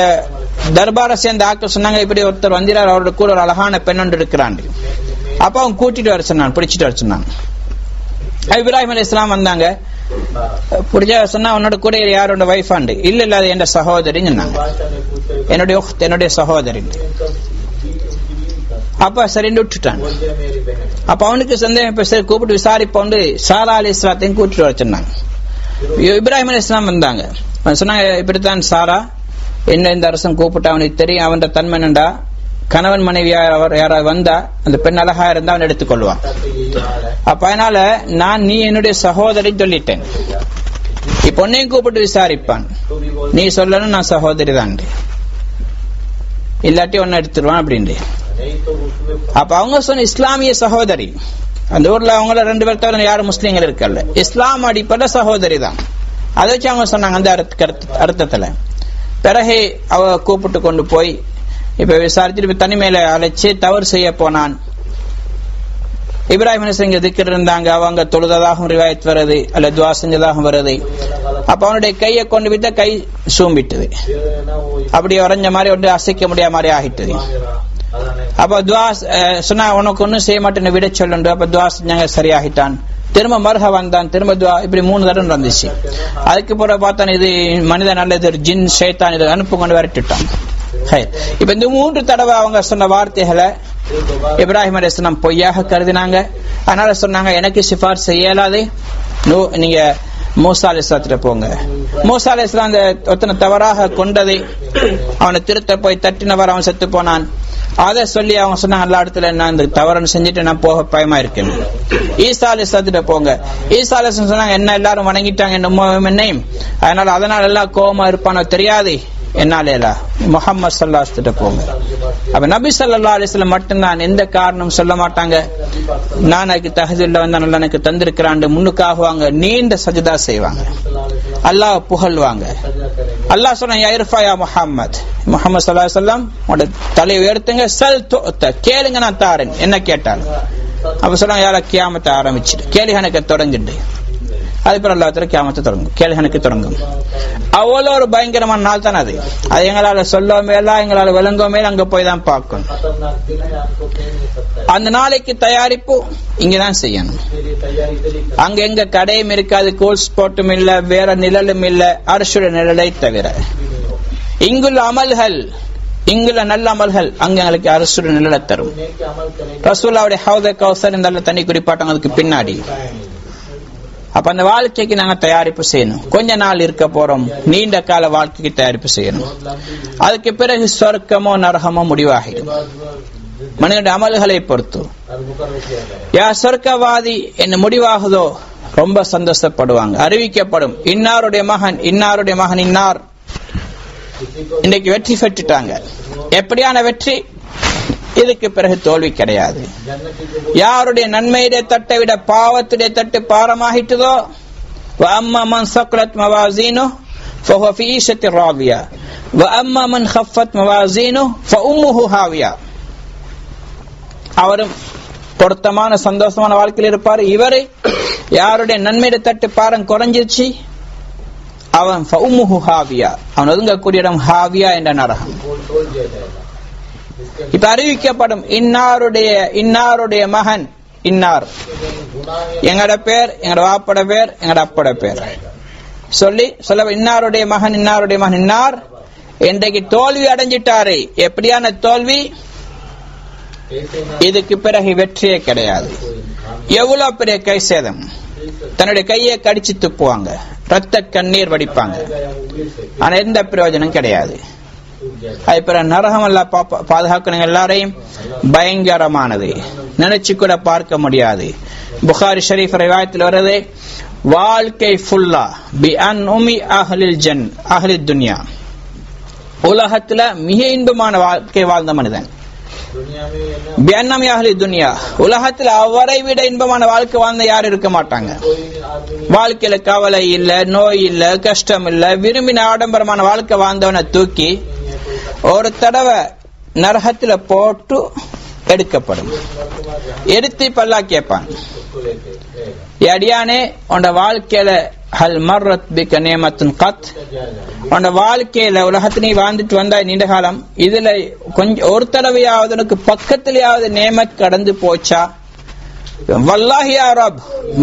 தர்பாரை சேர்ந்த ஆட்கள் சொன்னாங்க, இப்படி ஒருத்தர் வந்திரார், அவரோட கூட ஒரு அழகான பெண்ணொண்டு இருக்கிறான். அப்ப அவங்க கூட்டிட்டு வர சொன்னாங்க, பிடிச்சிட்டு வர சொன்னாங்க. இப்ராஹிம் அலைஹிஸ்ஸலாம் வந்தாங்க. பிடிச்ச சொன்னா, உன்னோட கூட யாரோட வைஃபாண்டு? இல்ல அது என் சகோதரின்னு சொன்னாங்க. என்னுடைய சகோதரி. அப்ப சரின்னு விட்டுட்டான். அப்ப அவனுக்கு சந்தேகம் கூப்பிட்டு விசாரிப்போண்டு சாரா அலைஹிஸ்ஸலாத்தையும் கூட்டிட்டு வர சொன்னாங்க. இப்ராஹிம் அலைஹிஸ்ஸலாம் வந்தாங்க. சொன்னாங்க, இப்படித்தான் சாரா என்ன இந்த அரசன் கூப்பிட்டு, அவனுக்கு தெரியும் அவன் தன்மை என்னண்டா, கணவன் மனைவி யாராவது வந்தா அந்த பெண் அழகா இருந்தா அவன் எடுத்துக்கொள்வான். அப்ப அதனால நீ என்னுடைய சகோதரி சொல்லிட்டேன், இப்ப பொண்ணையும் கூப்பிட்டு விசாரிப்பான், நீ சொல்லணும் நான் சகோதரி தான், இல்லாட்டி ஒன்னு எடுத்துருவான் அப்படின்னு. அப்ப அவங்க சொன்ன இஸ்லாமிய சகோதரி, அந்த ஊர்ல அவங்கள 2 பேர் தவிர யாரும் முஸ்லீம்கள் இருக்கல, இஸ்லாம் அடிப்படை சகோதரி தான். அதை வச்சு அவங்க சொன்னாங்க அந்த அர்த்தத்துல. பிறகு அவ கூப்பிட்டு கொண்டு போய் இப்ப விசாரிச்சுட்டு தனிமையில அழைச்சு தவறு செய்ய போனான். இப்ராஹிம் அலைஹிஸ்ஸலாம் திக்ர் இருந்தாங்க, அவங்க தொழுததாகவும் ரிவாயத் வருது, அல்ல துவா செஞ்சதாகவும் வருது. அப்ப அவனுடைய கையை கொண்டு விட்ட கை சூம்பிட்டது, அப்படி உறைஞ்ச மாதிரி ஒன்று அசைக்க முடியாத மாதிரி ஆகிட்டது. அப்ப துவா சொன்னா, உனக்கு ஒன்னும் செய்ய மாட்டேன்னு விட சொல்லு. அப்ப துவா செஞ்சாங்க, சரியாகிட்டான். திரும்ப மருக வந்தான், திரும்ப துவா, இப்படி 3 தடவை நடந்துச்சு. அதுக்கு பிறகு பார்த்தான், இது மனிதன் அல்லது ஜின் ஷைத்தான், இது அனுப்பு கொண்டு விரட்டிட்டான். இப்ப இந்த 3 தடவை அவங்க சொன்ன வார்த்தைகளை இப்ராஹிம் அலைஹிஸ்ஸலாம் பொய்யாக கருதினாங்க. அதனால சொன்னாங்க, எனக்கு சிபார் செய்யலாது, நீங்க மூசா அலைஹிஸ்ஸலாத்திட்ட போங்க. மூசா அலைஹிஸ்ஸலாம் அந்த ஒத்தனை தவறாக கொண்டதை அவனை திருத்த போய் தட்டினவர் அவன் செத்து போனான். அதை சொல்லி அவங்க சொன்னாங்க, எல்லா இடத்துல நான் இந்த தவறுன்னு செஞ்சுட்டு நான் போக பயமா இருக்கேன். ஈசா அலைஹிஸ்ஸலாத்திட்ட போங்க. ஈசா அலைஹிஸ்ஸலாம் சொன்னாங்க, என்ன எல்லாரும் வணங்கிட்டாங்க என்னையும், அதனால எல்லாம் கோபமா இருப்பானோ தெரியாது, என்னால முஹம்மது ஸல்லல்லாஹு அலைஹி வஸல்லம் போங்க. அப்ப நபி ஸல்லல்லாஹு அலைஹி வஸல்லம் மட்டும்தான், எந்த காரணம் சொல்ல மாட்டாங்க, நான் அதுக்கு தகுதியில் வந்தா நல்லா எனக்கு தந்திருக்கிறான் முன்னுக்காகுவாங்க, நீண்ட சஜதா செய்வாங்க, அல்லாஹ் புகழ்வாங்க. அல்லாஹ் சொன்ன, யா இர்ஃபா யா முஹம்மது, முஹம்மது ஸல்லல்லாஹு அலைஹி வஸல்லம் உடைய தலை உயர்த்துங்க, சல் துஅத, கேளுங்க நான் தாரேன், என்ன கேட்டாலும். அப்ப சொன்னாங்க, யார கியாமத்தை ஆரம்பிச்சுட்டு கேள்விகணக்கு தொடங்கிட்டு, அதுக்கப்புறம் அல்லாஹ் கியாமத்தை தொடங்கும், கேள்விகணக்கு தொடங்கும். அவ்வளோ ஒரு பயங்கரமான நாள் தான் அது. அது எங்களால சொல்லவே இல்லை, எங்களால விளங்கவே இல்லை, அங்க போய் தான் பார்க்கணும். அந்த நாளைக்கு தயாரிப்பு இங்கதான் செய்யணும். அங்க எங்க கடையும் இருக்காது, கூல் ஸ்பாட்டும் இல்ல, வேற நிழலும் இல்ல, அர்ஷுடைய நிழலை தவிர. இங்குள்ள அமல்கள், இங்குள்ள நல்ல அமல்கள் அங்க எங்களுக்கு அர்ஷுடைய நிழலை தரும். ரசூலுல்லாஹ்வுடைய ஹவுத கௌசர் இந்த தண்ணி குறிப்பாட்டாங்க அதுக்கு பின்னாடி. அப்ப அந்த வாழ்க்கைக்கு நாங்க தயாரிப்பு செய்யணும். கொஞ்ச நாள் இருக்க போறோம், நீண்ட கால வாழ்க்கைக்கு தயாரிப்பு செய்யணும். அதுக்கு பிறகு சொர்க்கமோ நரகமோ முடிவாகிடும் மனிதனுடைய அமல்களை பொறுத்து. யார் சொர்க்கவாதி என்ன முடிவாகுதோ ரொம்ப சந்தோஷப்படுவாங்க, அறிவிக்கப்படும், இன்னாருடைய மகன் இன்னார் இன்னைக்கு வெற்றி பெற்றுட்டாங்க. எப்படியான வெற்றி? இதுக்கு பிறகு தோல்வி கிடையாது. யாருடைய நன்மையுடைய தட்டை விட பாவத்துடைய தட்டு பாரமாகிட்டதோ, வஅம்மா மன் ஸக்லத் மவாஸீனுஹு ஃபஹுவ ஃபீ ஈஷத்தி ராதியா வஅம்மா மன் ഖஃபத் மவாஸீனுஹு ஃபஉம்முஹு ஹாவியா. அவரும் பொருத்தமான சந்தோஷமான வாழ்க்கையில் இருப்பார். இவரு யாருடைய நன்மையுடைய தட்டு பாரம் குறைஞ்சிருச்சு, அவன் ஃபஉம்முஹு ஹாவியா, அவன் ஒதுங்கக்கூடிய இடம் ஹாவியா என்ற நரகம். இப்ப அறிவிக்கப்படும், இன்னாருடைய மகன் இன்னார், எங்கட பேர், எங்கட வாப்பட பேர், எங்கட அப்பட பேர் சொல்ல இன்னாருடைய மகன் இன்னார் இன்றைக்கு தோல்வி அடைஞ்சிட்டாரு. எப்படியான தோல்வி? இதுக்கு பிறகு வெற்றியே கிடையாது. எவ்வளவு பெரிய கை சேதம், தன்னுடைய கையை கடிச்சு துப்புவாங்க, ரத்த கண்ணீர் வடிப்பாங்க, ஆனா எந்த பிரயோஜனம் கிடையாது. அதுபோல நரகம் எல்லாம் பாதுகாக்கணும். எல்லாரையும் பயங்கரமானது, நினைச்சு கூட பார்க்க முடியாது. புகாரி ஷரீஃப் ரிவாயத்தில் வருது, வாழ்க்கை ஃபுல்லா பி அன்உமி அஹ்லில் துன்யா, உலகத்துல மிக இன்பமான வாழ்க்கை வாழ்ந்த மனிதன். பி அன்உமி அஹ்லில் துன்யா, உலகத்துல அவரை விட இன்பமான வாழ்க்கை வாழ்ந்த யாரும் இருக்க மாட்டாங்க. வாழ்க்கையில கவலை இல்ல, நோய் இல்ல, கஷ்டம் இல்ல, விரும்பின ஆடம்பரமான வாழ்க்கை வாழ்ந்தவனை தூக்கி ஒரு தடவை நரகத்துல போட்டு எடுக்கப்படும். எடுத்து பல்லா கேட்பான், அடியானே உன் வாழ்க்கையில ஹல் மர்ரத் பிக நிஅமத்துன் கத், உன் வாழ்க்கையில உலகத்துல நீ வாழ்ந்துட்டு வந்தாய் நீண்ட காலம், இதுல கொஞ்சம் ஒரு தடவையாவது உனக்கு பக்கத்திலேயாவது நியமத் கடந்து போச்சா? வல்லாஹி யா ரப்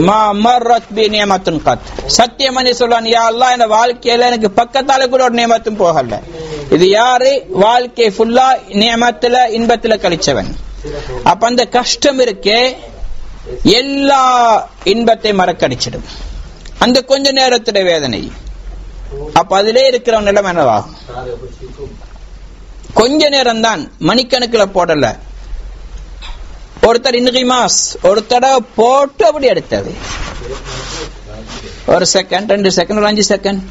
மா மர்ரத் பி நிஅமத்துன் கத், சத்தியமணி சொல்றான், யா அல்லாஹ் இந்த வாழ்க்கையில எனக்கு பக்கத்தால கூட ஒரு நியமத்தும் போகல. இது யாரு? வாழ்க்கை ஃபுல்லா நியமத்துல இன்பத்துல கழிச்சவன். அப்ப அந்த கஷ்டம் இருக்கே, எல்லா இன்பத்தை மறக்கடிச்சிடும். அந்த கொஞ்ச நேரத்துடைய வேதனை. அப்ப அதிலே இருக்கிற நிலைமை என்னவாகும்? கொஞ்ச நேரம் தான், மணிக்கணக்கில் போடல. ஒருத்தர் இன்கிமாஸ் ஒரு தடவை போட்டு அப்படி எடுத்தது, 1 செகண்ட் 2 செகண்ட் 5 செகண்ட்,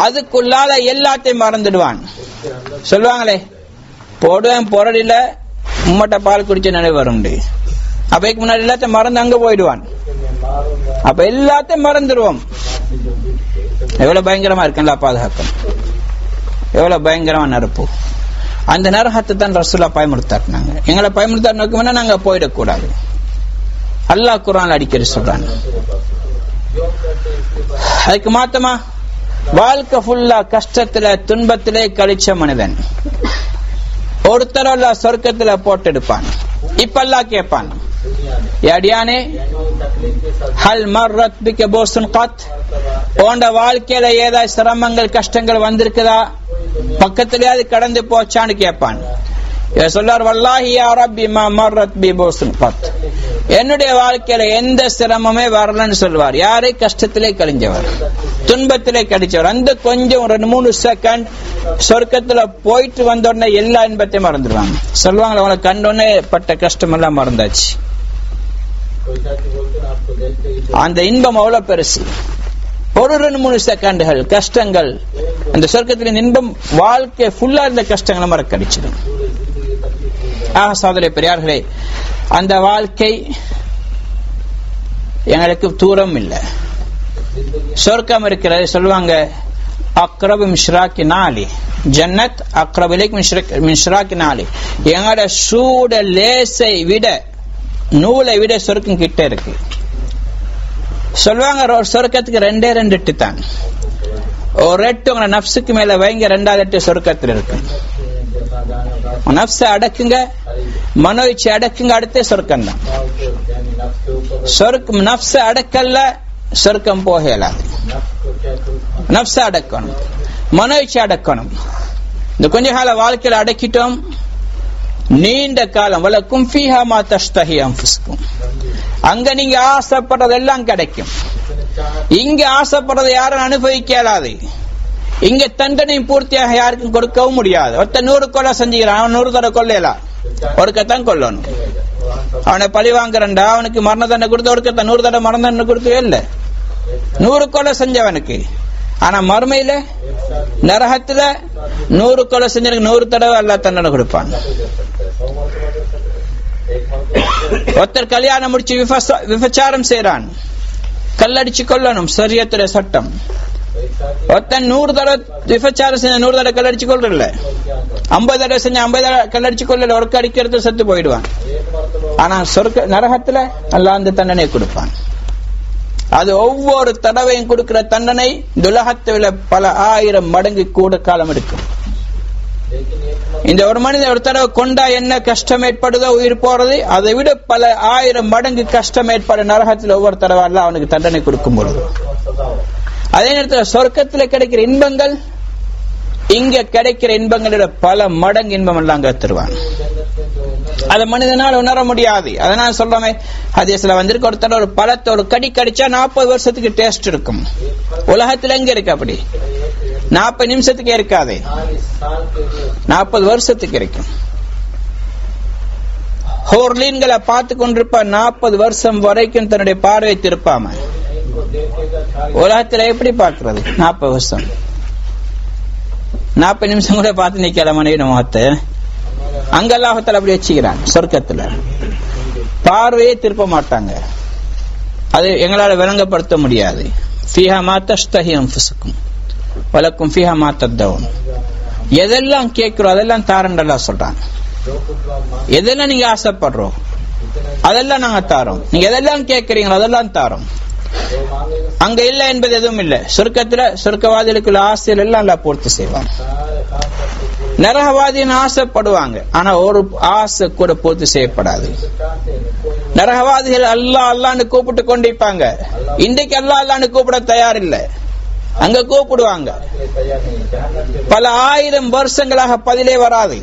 அதுக்குள்ளால எல்லாத்தையும் மறந்துடுவான். சொல்லுவாங்களே, போடுவேன் பொருளில உம்மட்ட பால் குடிச்ச நினைவு வரும். அப்பக்கு முன்னாடி எல்லாத்தையும் மறந்து அங்க போயிடுவான். அப்ப எல்லாத்தையும் மறந்துடுவோம். எவ்வளவு பயங்கரமா இருக்குல்ல பாதுகாக்கம், எவ்வளவு பயங்கரமா நெருப்பு. அந்த நரகத்தை தான் ரசூலா பயமுறுத்தாட்டினாங்க. எங்களை பயமுறுத்தாட்டினா நாங்க போயிடக்கூடாது. அல்லாஹ் குர்ஆன்ல அடிக்கடி சொல்றாங்க. அதுக்கு மாத்தமா வாழ்க்கை ஃபுல்லா கஷ்டத்துல துன்பத்திலே கழிச்ச மனிதன் ஒருத்தர் அல்லாஹ் சொர்க்கத்துல போட்டு எடுப்பான். இப்ப அல்லாஹ் கேட்பான், அடியானே ஹல் மர்ரத் பிக போசுன் கத், உன்ட வாழ்க்கையில ஏதாவது சிரமங்கள் கஷ்டங்கள் வந்திருக்குதா, பக்கத்திலேயாவது கடந்து போச்சான்னு கேட்பான். சொல்லார், வல்லாஹி யா ரப்பி மா மர்ரத் பி போசுன் கத், என்னுடைய வாழ்க்கையில எந்த சிரமமே வரலன்னு சொல்வார். யாரை? கஷ்டத்திலே கழிஞ்சவர், துன்பத்திலே கழிச்சவர். அந்த கொஞ்சம் 2-3 செகண்ட் சொர்க்கத்துல போயிட்டு வந்த உடனே எல்லா இன்பத்தையும் மறந்துடுவாங்க. சொல்லுவாங்க, அவங்களை கண்டோடனே பட்ட கஷ்டம் எல்லாம் மறந்தாச்சு. அந்த இன்பம் அவ்வளவு பெருசு. ஒரு 2-3 செகண்டுகள் கஷ்டங்கள், அந்த சொர்க்கத்தின் இன்பம் வாழ்க்கை ஃபுல்லா இருந்த கஷ்டங்களை மறக்கடிச்சிடும். சகோதர பெரியார்களே, அந்த வாழ்க்கை எங்களுக்கு தூரம் இல்லை. சொர்க்கம் இருக்கிறது. சொல்லுவாங்க, அக்ரபு மிஷ்ராக்கி நாளி ஜன்னத் அக்ரபு இலைக் மிஷ்ராக்கி நாளி, எங்களோட சூட லேசை விட நூலை விட சொர்க்கம் கிட்ட இருக்கு. சொல்லுவாங்க, ஒரு சொர்க்கத்துக்கு 2 எட்டு தான். ஒரு எட்டு உங்க நப்சுக்கு மேல வைங்க, 2வது எட்டு சொர்க்கத்தில் இருக்கு. நப்ச அடக்குங்க, மனோயிச்சு அடக்குங்க, அடுத்த சொர்க்கம் தான். சொர்க்கம் நப்ச அடக்கல்ல சொர்க்கம் போகலாது. நப்ச அடக்கணும், மனோயிச்சு அடக்கணும். இந்த கொஞ்ச கால வாழ்க்கையில அடக்கிட்டோம், நீண்ட காலம் வலக்கும் ஃபீஹா மா தஷ்தஹி அன்ஃபுசுக்கும், அங்க நீங்க ஆசைப்படுறதெல்லாம் கிடைக்கும். இங்க ஆசைப்படுறதை யாரும் அனுபவிக்க இயலாது. இங்க தண்டனை பூர்த்தியாக யாருக்கும் கொடுக்கவும் முடியாது. ஒருத்தன் 100 கொலை செஞ்சுக்கிறான், அவன் 100 தடவை கொள்ளையலாம், ஒருக்கத்தான் கொல்லணும். அவனை பழி வாங்குறா, அவனுக்கு மரண தண்டனை கொடுத்து ஒருக்கத்தான் 100 தடவை மரண தண்டனை கொடுக்கவே இல்லை 100 கொலை செஞ்சவனுக்கு. ஆனா மறுமையில நரகத்துல 100 கொலை செஞ்சவனுக்கு 100 தடவை அல்லாஹ் தண்டனை கொடுப்பான். ஒருத்தர் கல்யாணம் முடிச்சு விபச்சாரம் செய்யறான், கல்லடிச்சு கொல்லணும், ஷரியத்துடைய சட்டம். ஒருத்தன் 100 தடவை விபச்சாரம் செஞ்ச 100 தடவை கல்லடிச்சு கொள்றல, 50 தடவை செஞ்ச 50 தடவை கல்லடிச்சு கொள்ளல, ஒரு அடிக்கிறது செத்து போயிடுவான். ஆனா சொர்க்க நரகத்துல அல்லாஹ் அந்த தண்டனை கொடுப்பான். அது ஒவ்வொரு தடவையும் கொடுக்கிற தண்டனை துலகத்தை விட பல 1000 மடங்கு கூட காலம் எடுக்கும். இந்த ஒரு மனிதன் ஒரு தடவை கொண்டா என்ன கஷ்டம் ஏற்படுதோ, உயிர் போறது, அதை விட பல 1000 மடங்கு கஷ்டம் ஏற்பட நரகத்தில் ஒவ்வொரு தடவை அல்லாஹ் அவனுக்கு தண்டனை கொடுக்கும் பொழுது. அதே நேரத்தில் சொர்க்கத்தில் கிடைக்கிற இன்பங்கள் இங்க கிடைக்கிற இன்பங்களோட பல மடங்கு இன்பம் எல்லாம் அங்க தருவான். அதை மனிதனால் உணர முடியாது. அதனால சொல்றமே, ஹதீஸ்ல வந்திருக்கு, ஒருத்தர் ஒரு பழத்தை ஒரு கடி கடிச்சா 40 வருஷத்துக்கு டேஸ்ட் இருக்கும். உலகத்துல எங்க இருக்கு அப்படி? 40 நிமிஷத்துக்கு இருக்காது, 40 வருஷத்துக்கு இருக்கும். ஹோர்லீன்களை பார்த்து கொண்டிருப்ப 40 வருஷம் வரைக்கும் தன்னுடைய பார்வை திருப்பாம. உலகத்துல எப்படி பார்க்கிறது? 40 வருஷம் 40 நிமிஷம் கூட பார்த்து நிக்கல மனைவி முகத்தை. அங்க அல்லாஹ்வுத்தாலா அப்படி வச்சுக்கிறான். சொர்க்கத்துல பார்வையே திருப்ப மாட்டாங்க. அது எங்களால விளங்கப்படுத்த முடியாது. ஃபீஹா மா தஷ்தஹி அன்ஃபுசுக்கும் வலக்கும் ஃபீஹா மா தத்தவுன். எதெல்லாம் கேட்கிறோம் அதெல்லாம் தாரண்டல்லா சொல்றாங்க. எதெல்லாம் நீங்க ஆசைப்படுறோம் அதெல்லாம் நாங்க தாரோம். நீங்க எதெல்லாம் கேட்கறீங்களோ அதெல்லாம் தாரோம். அங்க இல்ல என்பது எதுவும் இல்லை. சொர்க்கத்துல சொர்க்கவாதிகளுக்குள்ள ஆசைகள் எல்லாம் அல்லாஹ் பூர்த்தி செய்வாங்க. நரகவாதியின் ஆசைப்படுவாங்க, ஆனா ஒரு ஆசை கூட பூர்த்தி செய்யப்படாது. நரகவாதிகள் அல்லாஹ் அல்லாஹ்னு கூப்பிட்டு கொண்டிருப்பாங்க. இன்றைக்கு அல்லாஹ் அல்லாஹ்னு கூப்பிட தயார் இல்லை. அங்க கூப்பிடுவாங்க, பல 1000 வருஷங்களாக பதிலே வராது.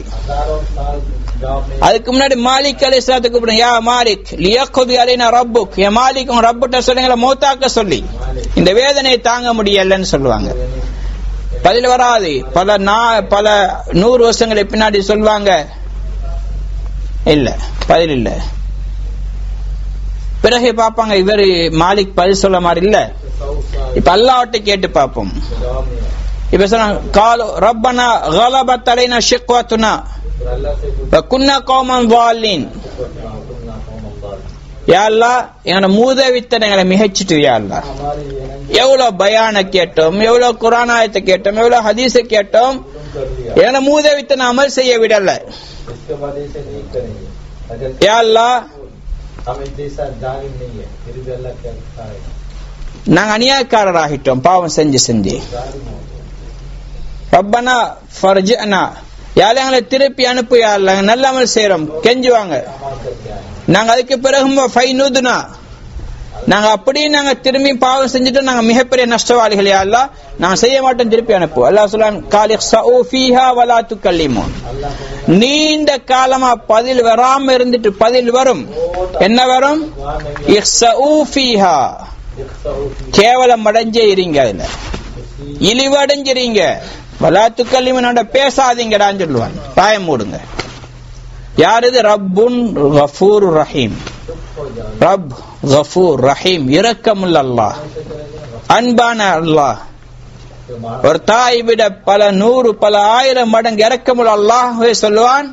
அதுக்கு முன்னாடி மாலிக் அலைஹிஸ்ஸலாத்து கூப்பிடுங்க, யா மாலிக் லியக்தி அலைனா ரப்புக், யா மாலிக் உங்க ரப்புட்ட சொல்லுங்கள மௌத்தாக்க சொல்லி, இந்த வேதனையை தாங்க முடியலன்னு சொல்லுவாங்க. பதில் வராது. பல 100 வருஷங்களுக்கு பின்னாடி சொல்லுவாங்க, இல்ல பதில் இல்ல. பிறகு பாப்பாங்க இவரு மாலிக் பதில் சொல்ல மாதிரி இல்ல. இப்ப அல்லாஹ்ட்ட கேட்டு பாப்போம். இப்ப சொன்னாங்க காலு ரப்பனா கலபத் அலைனா ஷிக்வத்துனா வகுன்னா கௌமன் வாலின், யா அல்லாஹ் எங்க மூதவித்தனங்களை மிகச்சிட்டு, யா அல்லாஹ் எவ்வளவு பயான கேட்டோம், எவ்வளவு குர்ஆன் ஆயத்தை கேட்டோம், எவ்வளவு ஹதீஸை கேட்டோம், எங்க மூதவித்தனை அமல் செய்ய விடல. யா அல்லாஹ் நாங்க அநியாயக்காரராகிட்டோம் பாவம் செஞ்சு. ரப்பனா ஃபர்ஜினா, யால எங்களை திருப்பி அனுப்பு, யா அல்லாஹ் நல்ல அமல் செய்யறோம் கெஞ்சுவாங்க. நாங்க அதுக்கு பிறகு ஃபைனுதுனா, நாங்க அப்படியே நாங்க திரும்பி பாவம் செஞ்சுட்டு நாங்க மிகப்பெரிய நஷ்டவாளிகள், யா அல்லாஹ் நாங்க செய்ய மாட்டோம் திருப்பி அனுப்பு. அல்லாஹ் சொல்றான் காலிக்ஸு ஃபீஹா வலா துகல்லிமூன், நீண்ட காலமா பதில் வராம இருந்துட்டு பதில் வரும். என்ன வரும்? இக்ஸு ஃபீஹா, கேவலம் அடைஞ்சே இருங்க, அதுல இழிவடைஞ்சிரீங்க. வலா துகல்லிமூன், பேசாதீங்கடான்னு சொல்லுவான், பாயம் மூடுங்க. யாரது? ரப்புன் கஃபூர் ரஹீம், ரப் கஃபூர் ரஹீம், இரக்கமுள்ள அல்லாஹ், அன்பான அல்லாஹ். ஒரு தாய் விட பல 100 பல 1000 மடங்கு இரக்கமுள்ள அல்லாஹ்வே சொல்லுவான்,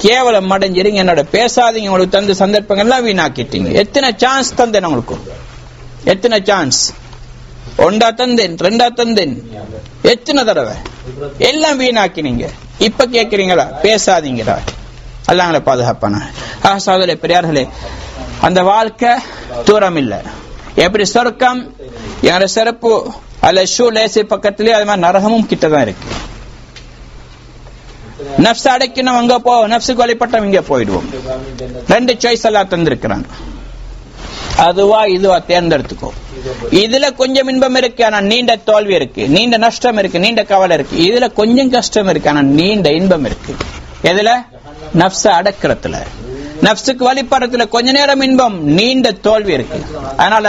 கேவலம் அடைஞ்சிருங்க, என்னோட பேசாதீங்க. உங்களுக்கு தந்த சந்தர்ப்பங்கள் எல்லாம் வீணாக்கிட்டீங்க. எத்தனை சான்ஸ் தந்தேன் உங்களுக்கு, எத்தனை சான்ஸ், ஒன்றா தந்தேன், 2ஆ தந்தேன், எத்தனை தடவை, எல்லாம் வீணாக்கினீங்க. இப்ப கேக்குறீங்களா பேசாதீங்கடா. அல்லாஹ்ங்களை பாதுகாப்பான. சகோதரர்களே பெரியார்களே, அந்த வாழ்க்கை தூரம் இல்ல. எப்படி சொர்க்கம் எங்க சிறப்பு அல்ல ஷூ லேசி பக்கத்திலே, அது மாதிரி நரகமும் கிட்டதான் இருக்கு. நப்ச அடைக்கணும் அங்க போ, நப்சுக்கு வழிபட்டம் இங்க போயிடுவோம். 2 சாய்ஸ் எல்லாம் தந்திருக்கிறாங்க. அதுவா இதுவா தேர்ந்தெடுத்துக்கோ. இதுல கொஞ்சம் இன்பம் இருக்கு, ஆனா நீண்ட தோல்வி இருக்கு, நீண்ட நஷ்டம் இருக்கு, நீண்ட கவலை இருக்கு. இதுல கொஞ்சம் கஷ்டம் இருக்கு, ஆனா நீண்ட இன்பம் இருக்கு. எதுல? நப்ச அடக்கிறதுல, நப்சுக்கு வழிபடுறதுல கொஞ்ச நேரம் இன்பம், நீண்ட தோல்வி இருக்கு. அதனால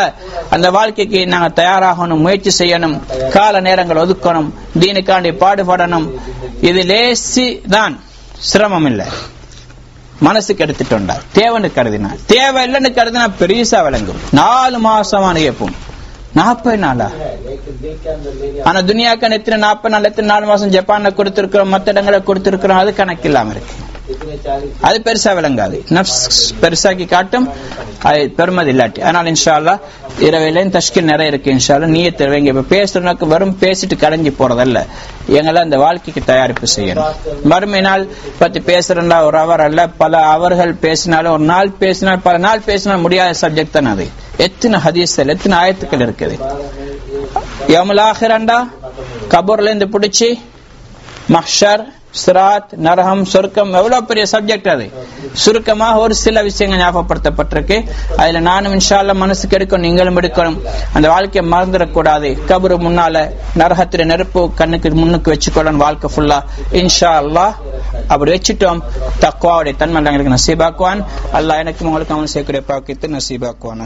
அந்த வாழ்க்கைக்கு நாங்க தயாராகணும், முயற்சி செய்யணும், கால நேரங்கள் ஒதுக்கணும், தீனுக்காண்டி பாடுபடணும். இது லேசி தான், சிரமம் இல்லை. மனசுக்கு எடுத்துட்டோண்டா, தேவைன்னு கருதினா, தேவை இல்லைன்னு கருதினா பெருசா விளங்கும். 4 மாசமான கேட்போம், 40 நாளா? ஆனா துனியாக்கான எத்தனை 40 நாள், எத்தனை 4 மாசம் ஜப்பான்ல கொடுத்திருக்கிறோம், மற்ற இடங்களை கொடுத்திருக்கிறோம், அது கணக்கு இல்லாம இருக்கு. அது பெருசா விளங்காது, நப்ஸ் பெருசாக்கி காட்டும், அது பெருமதி இல்லாட்டி. அதனால இன்ஷா அல்லாஹ் இரவில தஷ்கில் நிறைய இருக்கு. இன்ஷா அல்லாஹ் நியத் வைங்க. இப்ப பேசுறதுக்கு வரும் பேசிட்டு கடைஞ்சி போறதல்ல, எங்களை அந்த வாழ்க்கைக்கு தயாரிப்பு செய்யணும். மறுமை நாள் பத்தி பேசுறா ஒரு அவர் அல்ல, பல அவர்கள் பேசினாலும், ஒரு நாள் பேசினால் பல நாள் பேசினால் முடியாத சப்ஜெக்ட் தான் அது. எத்தனை ஹதீஸ்கள், எத்தனை ஆயத்துக்கள் இருக்குது. யௌமுல் ஆகிரண்டா கபூர்ல இருந்து பிடிச்சி மஹ்ஷர், சிராத், நரகம், சொர்க்கம், எவ்வளவு பெரிய சப்ஜெக்ட். அது சுருக்கமாக ஒரு சில விஷயங்கள் ஞாபகப்படுத்தப்பட்டிருக்கு. அதுல நானும் இன்ஷா அல்லாஹ் மனசுக்கு எடுக்கணும், நீங்களும் எடுக்கணும். அந்த வாழ்க்கையை மறந்துடக்கூடாது. கபரு முன்னால நரகத்தில நெருப்பு கண்ணுக்கு முன்னுக்கு வச்சுக்கொள்ளணும் வாழ்க்கை ஃபுல்லா. இன்ஷா அல்லாஹ் அப்படி வச்சுட்டோம். தக்வாவுடைய தன்மை எங்களுக்கு நசீபாக்குவான். அல்லாஹ் எனக்கு உங்களுக்கு அவன் சேர்க்கிற பாக்கியத்தை நசீபாக்குவான்.